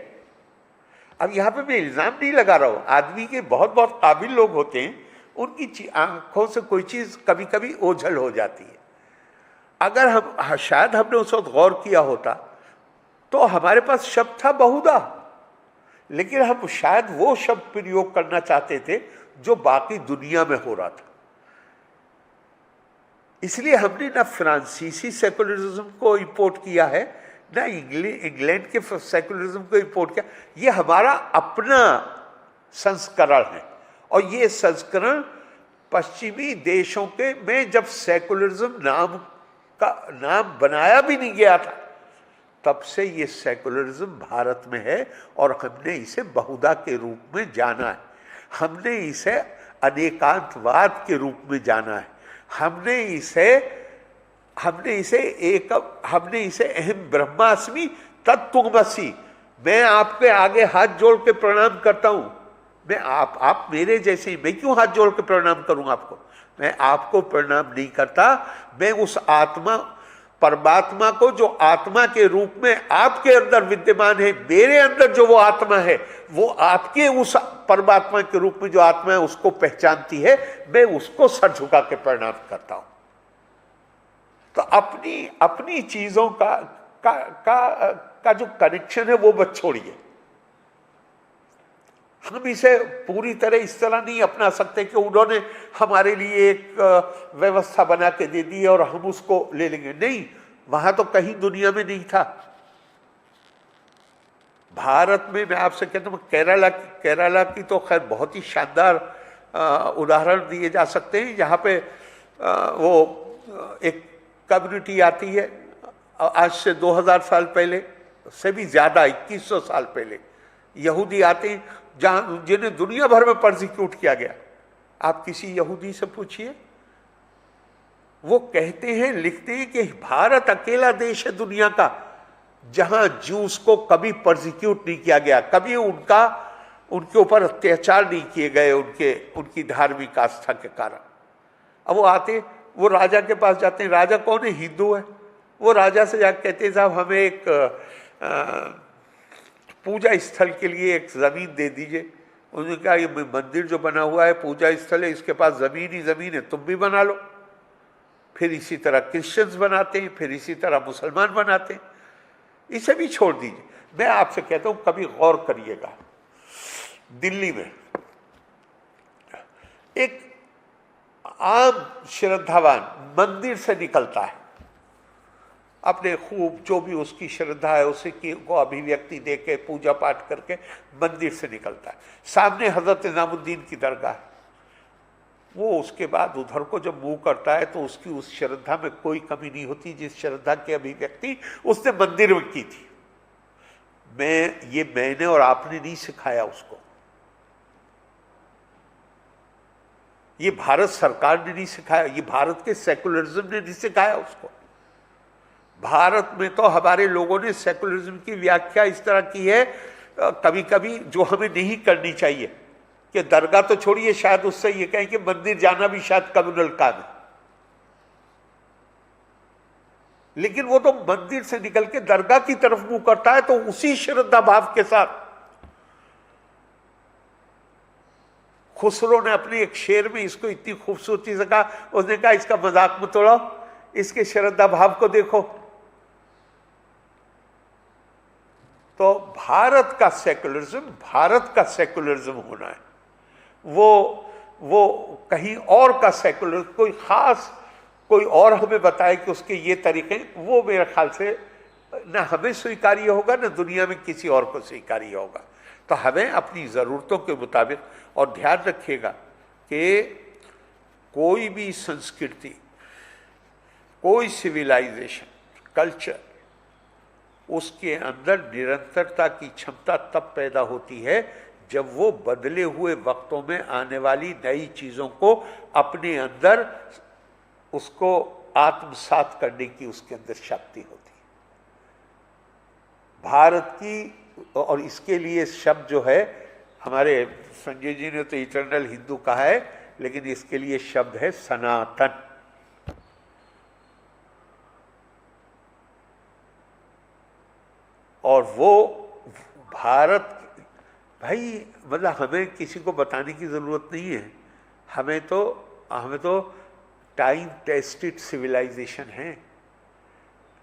अब यहाँ पे मैं इल्जाम नहीं लगा रहा हूँ, आदमी के बहुत काबिल लोग होते हैं, उनकी आंखों से कोई चीज कभी कभी ओझल हो जाती है। अगर शायद हमने उस वक्त गौर किया होता तो हमारे पास शब्द था बहुधा, लेकिन हम शायद वो शब्द प्रयोग करना चाहते थे जो बाकी दुनिया में हो रहा था। इसलिए हमने ना फ्रांसीसी सेकुलरिज्म को इंपोर्ट किया है, ना इंग्लैंड के सेकुलरिज्म को इंपोर्ट किया। ये हमारा अपना संस्करण है और ये संस्करण पश्चिमी देशों के में जब सेकुलरिज्म नाम बनाया भी नहीं गया था तब से ये सेकुलरिज्म भारत में है और हमने इसे बहुधा के रूप में जाना है, हमने इसे अनेकांतवाद के रूप में जाना है, हमने इसे अहम ब्रह्मास्मि तत्त्वमसि, मैं आपके आगे हाथ जोड़ के प्रणाम करता हूं। मैं आप मेरे जैसे ही, मैं क्यों हाथ जोड़ के प्रणाम करूं आपको? मैं आपको प्रणाम नहीं करता, मैं उस आत्मा परमात्मा को जो आत्मा के रूप में आपके अंदर विद्यमान है, मेरे अंदर जो वो आत्मा है, वो आपके उस परमात्मा के रूप में जो आत्मा है उसको पहचानती है, मैं उसको सर झुका के प्रणाम करता हूं। तो अपनी चीजों का जो कनेक्शन है वो मत छोड़िए। हम इसे पूरी तरह इस तरह नहीं अपना सकते कि उन्होंने हमारे लिए एक व्यवस्था बना के दे दी और हम उसको ले लेंगे, नहीं, वहां तो कहीं दुनिया में नहीं था। भारत में मैं आपसे कहता हूं, केरला की तो खैर बहुत ही शानदार उदाहरण दिए जा सकते हैं, जहां पे वो एक कम्युनिटी आती है आज से 2000 साल पहले से भी ज्यादा, 2100 साल पहले यहूदी आते हैं जिन्हें दुनिया भर में परसिक्यूट किया गया। आप किसी यहूदी से पूछिए, वो कहते हैं, लिखते हैं कि भारत अकेला देश है दुनिया का जहां ज्यूस को कभी परसिक्यूट नहीं किया गया, कभी उनके ऊपर अत्याचार नहीं किए गए उनकी धार्मिक आस्था के कारण। अब वो आते, वो राजा के पास जाते हैं, राजा कौन है? हिंदू है। वो राजा से जाकर कहते हैं साहब हमें एक पूजा स्थल के लिए एक जमीन दे दीजिए। उन्होंने कहा ये मंदिर जो बना हुआ है पूजा स्थल है, इसके पास जमीन ही जमीन है, तुम भी बना लो। फिर इसी तरह क्रिश्चियंस बनाते हैं, फिर इसी तरह मुसलमान बनाते हैं, इसे भी छोड़ दीजिए। मैं आपसे कहता हूं कभी गौर करिएगा, दिल्ली में एक आम श्रद्धावान मंदिर से निकलता है, अपने खूब जो भी उसकी श्रद्धा है उसे को अभिव्यक्ति दे के पूजा पाठ करके मंदिर से निकलता है। सामने हजरत निजामुद्दीन की दरगाह है, वो उसके बाद उधर को जब मुंह करता है तो उसकी उस श्रद्धा में कोई कमी नहीं होती जिस श्रद्धा की अभिव्यक्ति उसने मंदिर में की थी। मैंने और आपने नहीं सिखाया उसको, ये भारत सरकार ने नहीं सिखाया, ये भारत के सेकुलरिज्म ने नहीं सिखाया उसको। भारत में तो हमारे लोगों ने सेकुलरिज्म की व्याख्या इस तरह की है कभी कभी जो हमें नहीं करनी चाहिए, कि दरगाह तो छोड़िए, शायद उससे ये कहें कि मंदिर जाना भी शायद कम्युनल काम है, लेकिन वो तो मंदिर से निकल के दरगाह की तरफ मुंह करता है तो उसी श्रद्धा भाव के साथ खुसरो ने अपने एक शेर में इसको इतनी खूबसूरती से कहा, उसने कहा इसका मजाक मत उड़ाओ, इसके श्रद्धा भाव को देखो। तो भारत का सेकुलरिज्म होना है, वो कहीं और का सेकुलर कोई खास कोई और हमें बताए कि उसके ये तरीके, वो मेरे ख्याल से ना हमें स्वीकार्य होगा ना दुनिया में किसी और को स्वीकार्य होगा। तो हमें अपनी ज़रूरतों के मुताबिक, और ध्यान रखिएगा कि कोई भी संस्कृति, कोई सिविलाइजेशन, कल्चर, उसके अंदर निरंतरता की क्षमता तब पैदा होती है जब वो बदले हुए वक्तों में आने वाली नई चीज़ों को अपने अंदर उसको आत्मसात करने की उसके अंदर शक्ति होती है। भारत की, और इसके लिए शब्द जो है, हमारे संजय जी ने तो इटर्नल हिंदू कहा है, लेकिन इसके लिए शब्द है सनातन। और वो भारत, भाई मतलब हमें किसी को बताने की जरूरत नहीं है, हमें तो टाइम टेस्टेड सिविलाइजेशन है।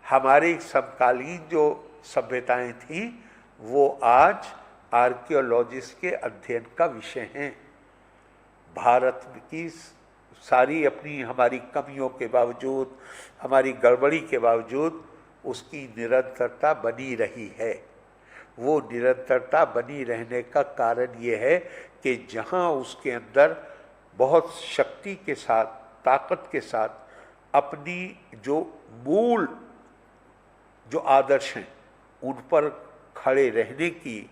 हमारे समकालीन जो सभ्यताएं थी वो आज आर्कियोलॉजिस्ट के अध्ययन का विषय हैं। भारत की सारी अपनी हमारी कमियों के बावजूद, हमारी गड़बड़ी के बावजूद उसकी निरंतरता बनी रही है। वो निरंतरता बनी रहने का कारण ये है कि जहाँ उसके अंदर बहुत शक्ति के साथ, ताकत के साथ अपनी जो मूल जो आदर्श हैं उन पर खड़े रहने की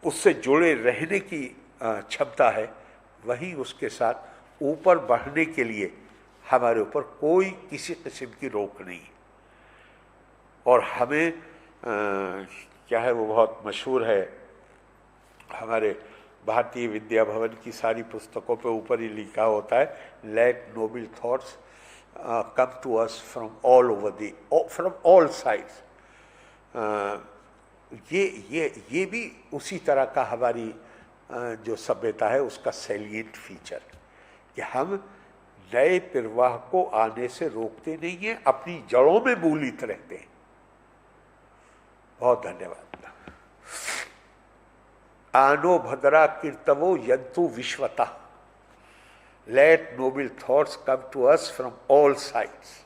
उससे जुड़े रहने की क्षमता है, वहीं उसके साथ ऊपर बढ़ने के लिए हमारे ऊपर कोई किसी किस्म की रोक नहीं। और हमें क्या है, वो बहुत मशहूर है, हमारे भारतीय विद्या भवन की सारी पुस्तकों पे ऊपर ही लिखा होता है, let noble thoughts come to us from all over from all sides. ये भी उसी तरह का हमारी जो सभ्यता है उसका सैलिएंट फीचर, कि हम नए प्रवाह को आने से रोकते नहीं हैं, अपनी जड़ों में मूलित रहते हैं। बहुत धन्यवाद। आनो भद्रा कीर्तवो यंतु विश्वता, let noble thoughts come to us from all sides.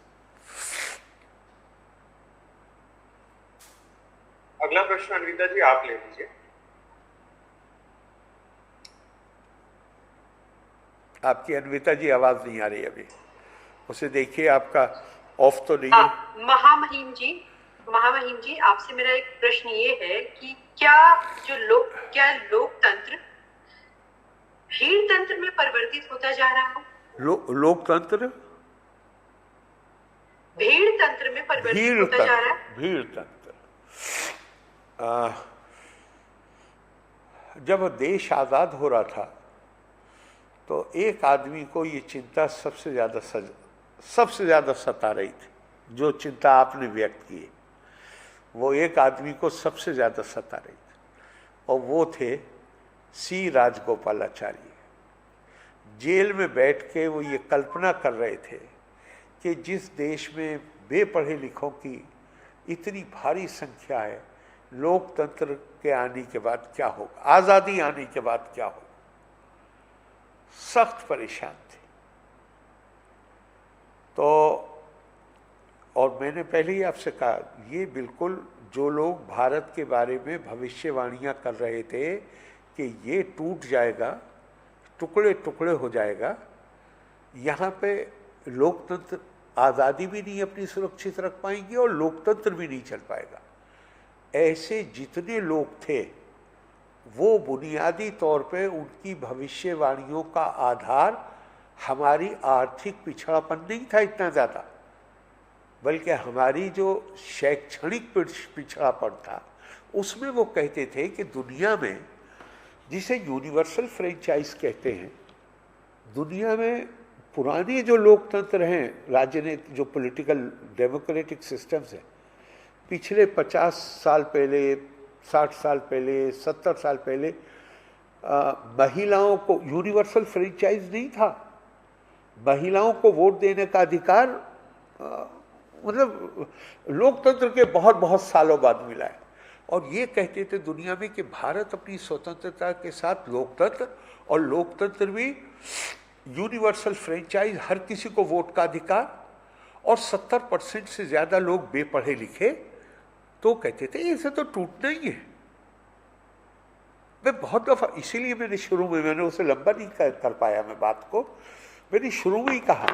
अगला प्रश्न अन्विता जी आप ले लीजिए। आपकी अन्विता जी आवाज नहीं आ रही अभी, उसे देखिए, आपका ऑफ तो नहीं है। महामहिम जी आपसे मेरा एक प्रश्न ये है कि क्या लोकतंत्र भीड़ तंत्र में परिवर्तित होता जा रहा है? लोकतंत्र भीड़ तंत्र में परिवर्तित होता जा रहा है? भीड़ तंत्र, जब देश आजाद हो रहा था तो एक आदमी को ये चिंता सबसे ज्यादा सता रही थी, जो चिंता आपने व्यक्त की, वो एक आदमी को सबसे ज्यादा सता रही थी, और वो थे सी राजगोपालाचारी। जेल में बैठ के वो ये कल्पना कर रहे थे कि जिस देश में बेपढ़े लिखों की इतनी भारी संख्या है, लोकतंत्र के आने के बाद क्या होगा, आज़ादी आने के बाद क्या होगा। सख्त परेशान थे। तो और मैंने पहले ही आपसे कहा, ये बिल्कुल जो लोग भारत के बारे में भविष्यवाणियां कर रहे थे कि ये टूट जाएगा, टुकड़े टुकड़े हो जाएगा, यहाँ पे लोकतंत्र आज़ादी भी नहीं अपनी सुरक्षित रख पाएंगे और लोकतंत्र भी नहीं चल पाएगा। ऐसे जितने लोग थे वो बुनियादी तौर पे उनकी भविष्यवाणियों का आधार हमारी आर्थिक पिछड़ापन नहीं था इतना ज़्यादा, बल्कि हमारी जो शैक्षणिक पिछड़ापन था उसमें वो कहते थे कि दुनिया में, जिसे यूनिवर्सल फ्रेंचाइज कहते हैं, दुनिया में पुराने जो लोकतंत्र हैं, राजनीति जो पॉलिटिकल डेमोक्रेटिक सिस्टम्स हैं, पिछले 50 साल पहले, 60 साल पहले, 70 साल पहले महिलाओं को यूनिवर्सल फ्रेंचाइज नहीं था। महिलाओं को वोट देने का अधिकार मतलब लोकतंत्र के बहुत बहुत सालों बाद मिला है। और ये कहते थे दुनिया में कि भारत अपनी स्वतंत्रता के साथ लोकतंत्र, और लोकतंत्र भी यूनिवर्सल फ्रेंचाइज, हर किसी को वोट का अधिकार, और 70% से ज़्यादा लोग बेपढ़े लिखे, तो कहते थे इसे तो टूटना ही है। मैं बहुत दफ़ा, इसीलिए मैंने शुरू में, मैंने उसे लंबा नहीं कर पाया मैं बात को, मैंने शुरू में ही कहा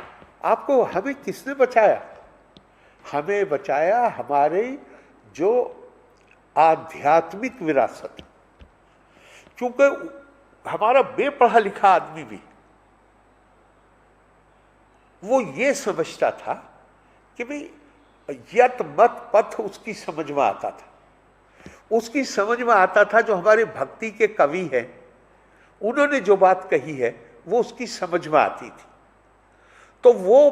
आपको, हमें किसने बचाया? हमें बचाया हमारे जो आध्यात्मिक विरासत, क्योंकि हमारा बेपढ़ा लिखा आदमी भी वो ये समझता था कि भाई यत मत पथ उसकी समझ में आता था, उसकी समझ में आता था। जो हमारे भक्ति के कवि हैं उन्होंने जो बात कही है वो उसकी समझ में आती थी। तो वो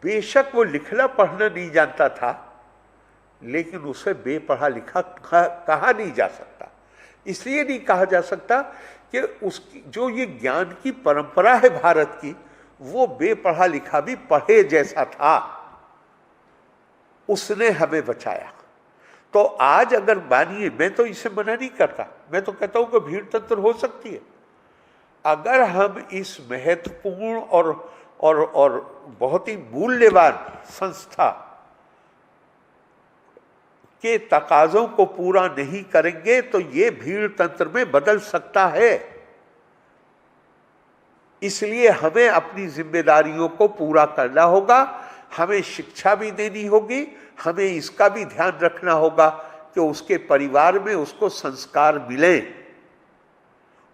बेशक वो लिखना पढ़ना नहीं जानता था, लेकिन उसे बेपढ़ा लिखा कहा नहीं जा सकता। इसलिए नहीं कहा जा सकता कि उसकी जो ये ज्ञान की परंपरा है भारत की, वो बेपढ़ा लिखा भी पढ़े जैसा था। उसने हमें बचाया। तो आज अगर मानिए, मैं तो इसे मना नहीं करता, मैं तो कहता हूं कि भीड़ तंत्र हो सकती है। अगर हम इस महत्वपूर्ण और बहुत ही मूल्यवान संस्था के तकाजों को पूरा नहीं करेंगे तो ये भीड़ तंत्र में बदल सकता है। इसलिए हमें अपनी जिम्मेदारियों को पूरा करना होगा, हमें शिक्षा भी देनी होगी, हमें इसका भी ध्यान रखना होगा कि उसके परिवार में उसको संस्कार मिले,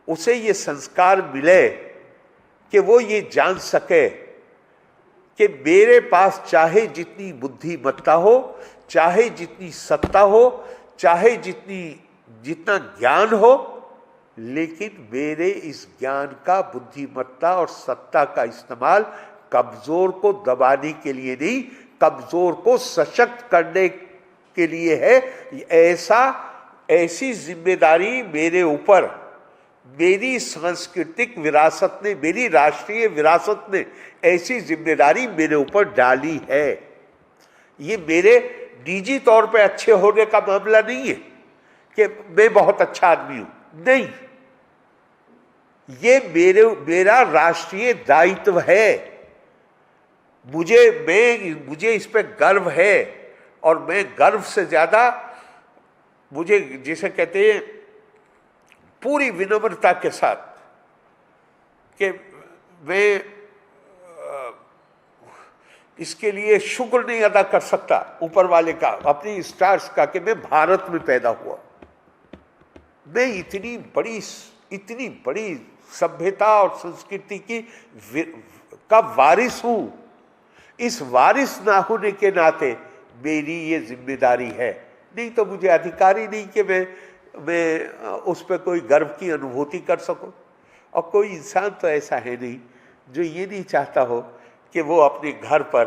उसे ये संस्कार मिले कि वो ये जान सके कि मेरे पास चाहे जितनी बुद्धिमत्ता हो, चाहे जितनी सत्ता हो, चाहे जितना ज्ञान हो, लेकिन मेरे इस ज्ञान का, बुद्धिमत्ता और सत्ता का इस्तेमाल कमजोर को दबाने के लिए नहीं, कमजोर को सशक्त करने के लिए है। ऐसी जिम्मेदारी मेरे ऊपर, मेरी सांस्कृतिक विरासत ने, मेरी राष्ट्रीय विरासत ने ऐसी जिम्मेदारी मेरे ऊपर डाली है। ये मेरे निजी तौर पे अच्छे होने का मामला नहीं है कि मैं बहुत अच्छा आदमी हूं, नहीं, ये मेरा राष्ट्रीय दायित्व है। मुझे इस पे गर्व है, और मैं गर्व से ज्यादा, मुझे जिसे कहते हैं पूरी विनम्रता के साथ, कि मैं इसके लिए शुक्र नहीं अदा कर सकता ऊपर वाले का, अपनी स्टार्स का, कि मैं भारत में पैदा हुआ। मैं इतनी बड़ी सभ्यता और संस्कृति का वारिस हूं। इस वारिस ना होने के नाते मेरी ये जिम्मेदारी है, नहीं तो मुझे अधिकार ही नहीं कि मैं उस पर कोई गर्व की अनुभूति कर सकूं। और कोई इंसान तो ऐसा है नहीं जो ये नहीं चाहता हो कि वो अपने घर पर,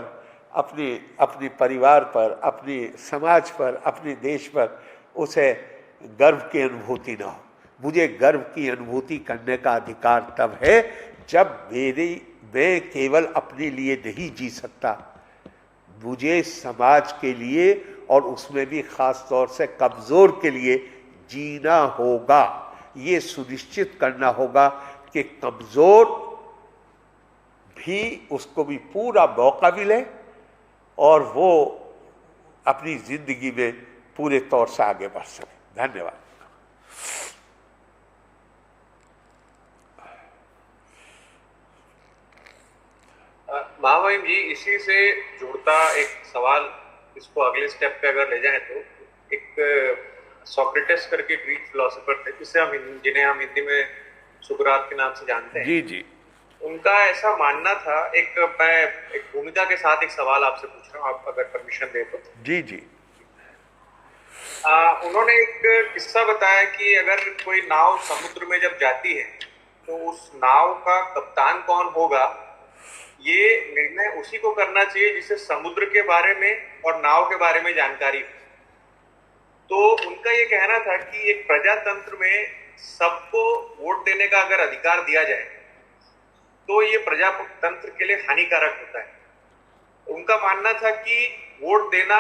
अपने परिवार पर, अपने समाज पर, अपने देश पर उसे गर्व की अनुभूति ना हो। मुझे गर्व की अनुभूति करने का अधिकार तब है जब मैं केवल अपने लिए नहीं जी सकता, मुझे समाज के लिए, और उसमें भी खास तौर से कमजोर के लिए जीना होगा। ये सुनिश्चित करना होगा कि कमजोर भी, उसको भी पूरा मौका मिले, और वो अपनी जिंदगी में पूरे तौर से आगे बढ़ सके। धन्यवाद। महामहिम जी, इसी से जुड़ता एक सवाल, इसको अगले स्टेप पे अगर ले जाएं तो एक सोक्रेटिस करके ग्रीक फिलोसोफर थे जिन्हें हम हिंदी में सुकरात के नाम से जानते हैं। जी जी। उनका ऐसा मानना था, मैं एक भूमिका के साथ एक सवाल आपसे पूछ रहा हूँ, आप अगर परमिशन दे तो। जी जी। उन्होंने एक किस्सा बताया कि अगर कोई नाव समुद्र में जब जाती है तो उस नाव का कप्तान कौन होगा, ये निर्णय उसी को करना चाहिए जिसे समुद्र के बारे में और नाव के बारे में जानकारी हो। तो उनका ये कहना था कि एक प्रजातंत्र में सबको वोट देने का अगर अधिकार दिया जाए तो ये प्रजातंत्र के लिए हानिकारक होता है। उनका मानना था कि वोट देना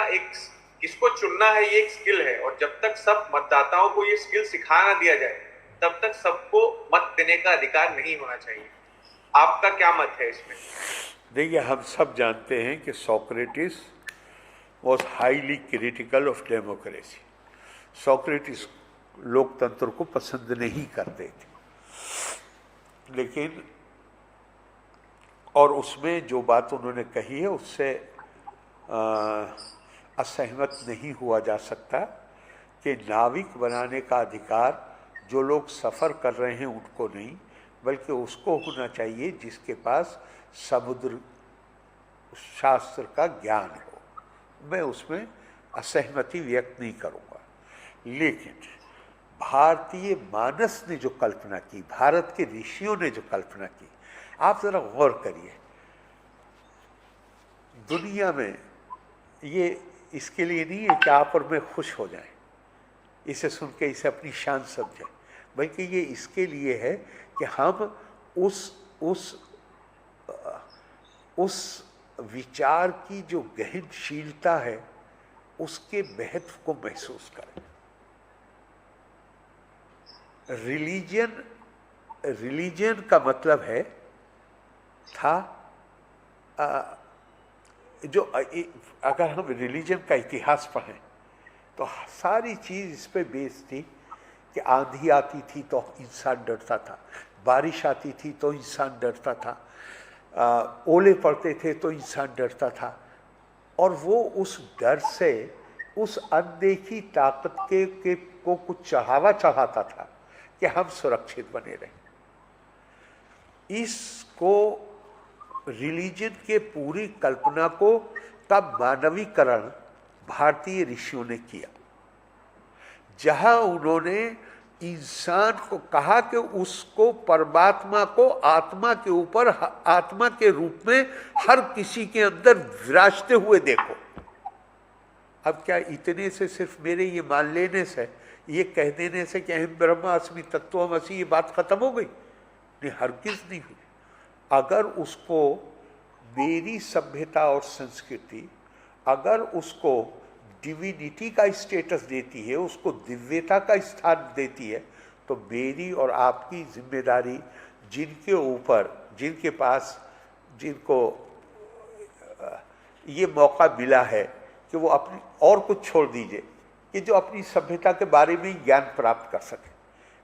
किसको चुनना है ये एक स्किल है, और जब तक सब मतदाताओं को ये स्किल सिखा ना दिया जाए तब तक सबको मत देने का अधिकार नहीं होना चाहिए। आपका क्या मत है इसमें? देखिए, हम सब जानते हैं कि Socrates was highly critical of democracy. Socrates लोकतंत्र को पसंद नहीं करते थे, लेकिन और उसमें जो बात उन्होंने कही है उससे असहमत नहीं हुआ जा सकता कि नाविक बनाने का अधिकार जो लोग सफ़र कर रहे हैं उनको नहीं, बल्कि उसको होना चाहिए जिसके पास समुद्र शास्त्र का ज्ञान हो। मैं उसमें असहमति व्यक्त नहीं करूँगा, लेकिन भारतीय मानस ने जो कल्पना की, भारत के ऋषियों ने जो कल्पना की, आप जरा गौर करिए। दुनिया में ये इसके लिए नहीं है कि आप और मैं खुश हो जाएं, इसे सुन के इसे अपनी शान समझें, बल्कि ये इसके लिए है कि हम उस विचार की जो गहनशीलता है उसके महत्व को महसूस करें। रिलीजन का मतलब है अगर हम रिलीजन का इतिहास पढ़ें तो सारी चीज़ इस पे बेस थी कि आंधी आती थी तो इंसान डरता था, बारिश आती थी तो इंसान डरता था, ओले पड़ते थे तो इंसान डरता था, और वो उस डर से उस अनदेखी ताकत को कुछ चढ़ावा चढ़ाता था कि हम सुरक्षित बने रहें। इसको रिलीजन के पूरी कल्पना को का मानवीकरण भारतीय ऋषियों ने किया, जहां उन्होंने इंसान को कहा कि उसको परमात्मा को आत्मा के ऊपर आत्मा के रूप में हर किसी के अंदर विराजते हुए देखो। अब क्या इतने से सिर्फ मेरे ये मान लेने से, ये कह देने से कि अहम ब्रह्मास्मि तत्त्वमसि ये बात खत्म हो गई? नहीं, हरगिज़ नहीं हुई। अगर उसको मेरी सभ्यता और संस्कृति अगर उसको डिविनिटी का स्टेटस देती है, उसको दिव्यता का स्थान देती है, तो मेरी और आपकी जिम्मेदारी जिनके ऊपर, जिनके पास, जिनको ये मौका मिला है कि वो अपनी और कुछ छोड़ दीजिए कि जो अपनी सभ्यता के बारे में ज्ञान प्राप्त कर सके,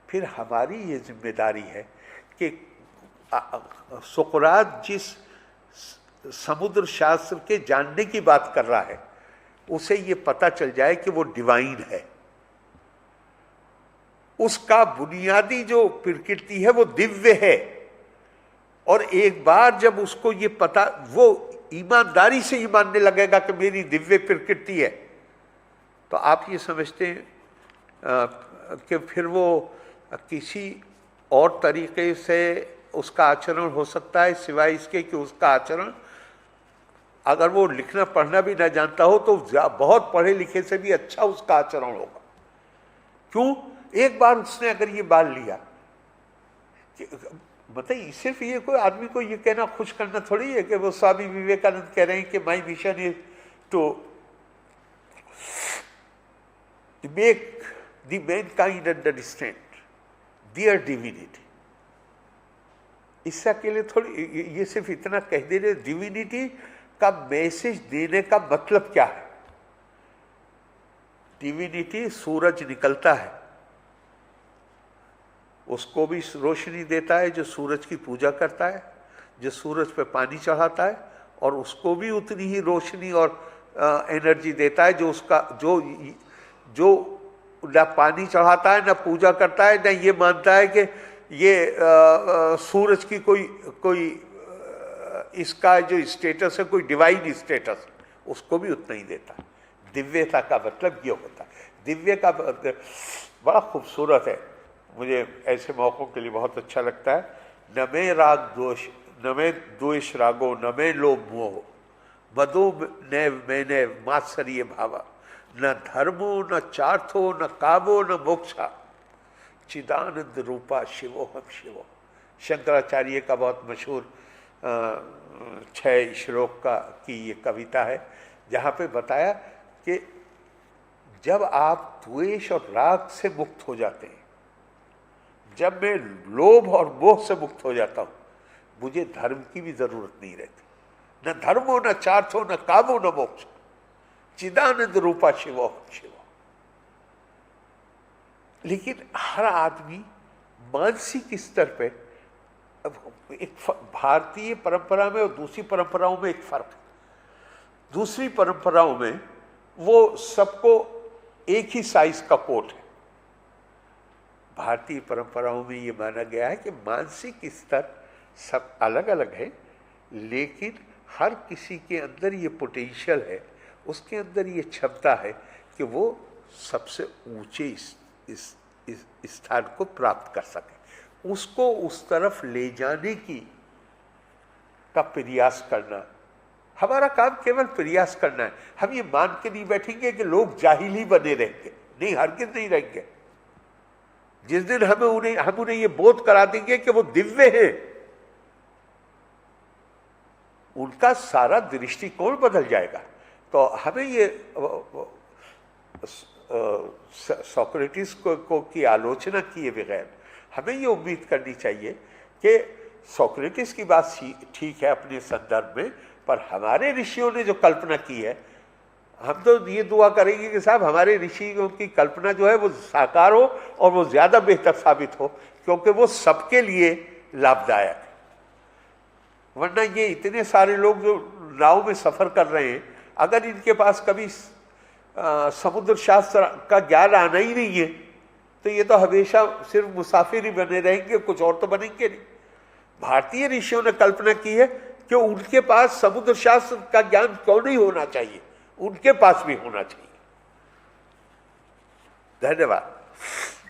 फिर हमारी ये जिम्मेदारी है कि सुकरात जिस समुद्र शास्त्र के जानने की बात कर रहा है उसे ये पता चल जाए कि वो डिवाइन है, उसका बुनियादी जो प्रकृति है वो दिव्य है। और एक बार जब उसको ये पता, वो ईमानदारी से ही मानने लगेगा कि मेरी दिव्य प्रकृति है, तो आप ये समझते हैं कि फिर वो किसी और तरीके से उसका आचरण हो सकता है सिवाय इसके कि उसका आचरण, अगर वो लिखना पढ़ना भी ना जानता हो तो बहुत पढ़े लिखे से भी अच्छा उसका आचरण होगा। क्यों? एक बार उसने अगर ये मान लिया कि, बताइए, सिर्फ ये कोई आदमी को ये कहना खुश करना थोड़ी है कि वो स्वामी विवेकानंद कह रहे हैं कि my mission is to make the mankind understand their divinity. इससे अकेले थोड़ी, ये सिर्फ इतना कह दे रहे डिविनिटी का मैसेज देने का मतलब क्या है। डिविनिटी सूरज निकलता है, उसको भी रोशनी देता है जो सूरज की पूजा करता है, जो सूरज पे पानी चढ़ाता है, और उसको भी उतनी ही रोशनी और एनर्जी देता है जो उसका जो ना पानी चढ़ाता है, ना पूजा करता है, ना ये मानता है कि ये सूरज की कोई इसका जो स्टेटस है कोई डिवाइन स्टेटस, उसको भी उतना ही देता है। दिव्यता का मतलब ये होता है। दिव्य का बड़ा खूबसूरत है, मुझे ऐसे मौक़ों के लिए बहुत अच्छा लगता है। न में राग दोष, न में द्वेष रागो, न में लोभ मोह, मदो ने मैंने मात्सर्य भावा, न धर्मो न चार्थो न कामो न मोक्षा, चिदानंद रूपा शिवो हम शिवो। शंकराचार्य का बहुत मशहूर 6 श्लोक की ये कविता है, जहाँ पे बताया कि जब आप द्वेष और राग से मुक्त हो जाते हैं, जब मैं लोभ और मोह से मुक्त हो जाता हूँ, मुझे धर्म की भी जरूरत नहीं रहती। न धर्मो न चार्थो न कामो न मोक्ष, चिदानंद रूपा शिवो शिवो। लेकिन हर आदमी मानसिक स्तर पे, एक भारतीय परंपरा में और दूसरी परंपराओं में एक फर्क है। दूसरी परंपराओं में वो सबको एक ही साइज का कोट है। भारतीय परंपराओं में ये माना गया है कि मानसिक स्तर सब अलग अलग है, लेकिन हर किसी के अंदर ये पोटेंशियल है, उसके अंदर ये क्षमता है कि वो सबसे ऊंचे इस स्थान को प्राप्त कर सके। उसको उस तरफ ले जाने का प्रयास करना, हमारा काम केवल प्रयास करना है। हम ये मान के नहीं बैठेंगे कि लोग जाहिल ही बने रहेंगे, नहीं, हरगिज़ नहीं रहेंगे। जिस दिन हम उन्हें ये बोध करा देंगे कि वो दिव्य है, उनका सारा दृष्टिकोण बदल जाएगा। तो हमें ये सोक्रेटिस को की आलोचना किए बगैर हमें ये उम्मीद करनी चाहिए कि सोक्रेटिस की बात ठीक है अपने संदर्भ में, पर हमारे ऋषियों ने जो कल्पना की है, हम तो ये दुआ करेंगे कि साहब हमारे ऋषियों की कल्पना जो है वो साकार हो और वो ज़्यादा बेहतर साबित हो, क्योंकि वो सबके लिए लाभदायक है। वरना ये इतने सारे लोग जो नाव में सफ़र कर रहे हैं, अगर इनके पास कभी समुद्र शास्त्र का ज्ञान आना ही नहीं है, तो ये तो हमेशा सिर्फ मुसाफिर ही बने रहेंगे, कुछ और तो बनेंगे नहीं। भारतीय ऋषियों ने कल्पना की है कि उनके पास समुद्र शास्त्र का ज्ञान क्यों नहीं होना चाहिए, उनके पास भी होना चाहिए। धन्यवाद।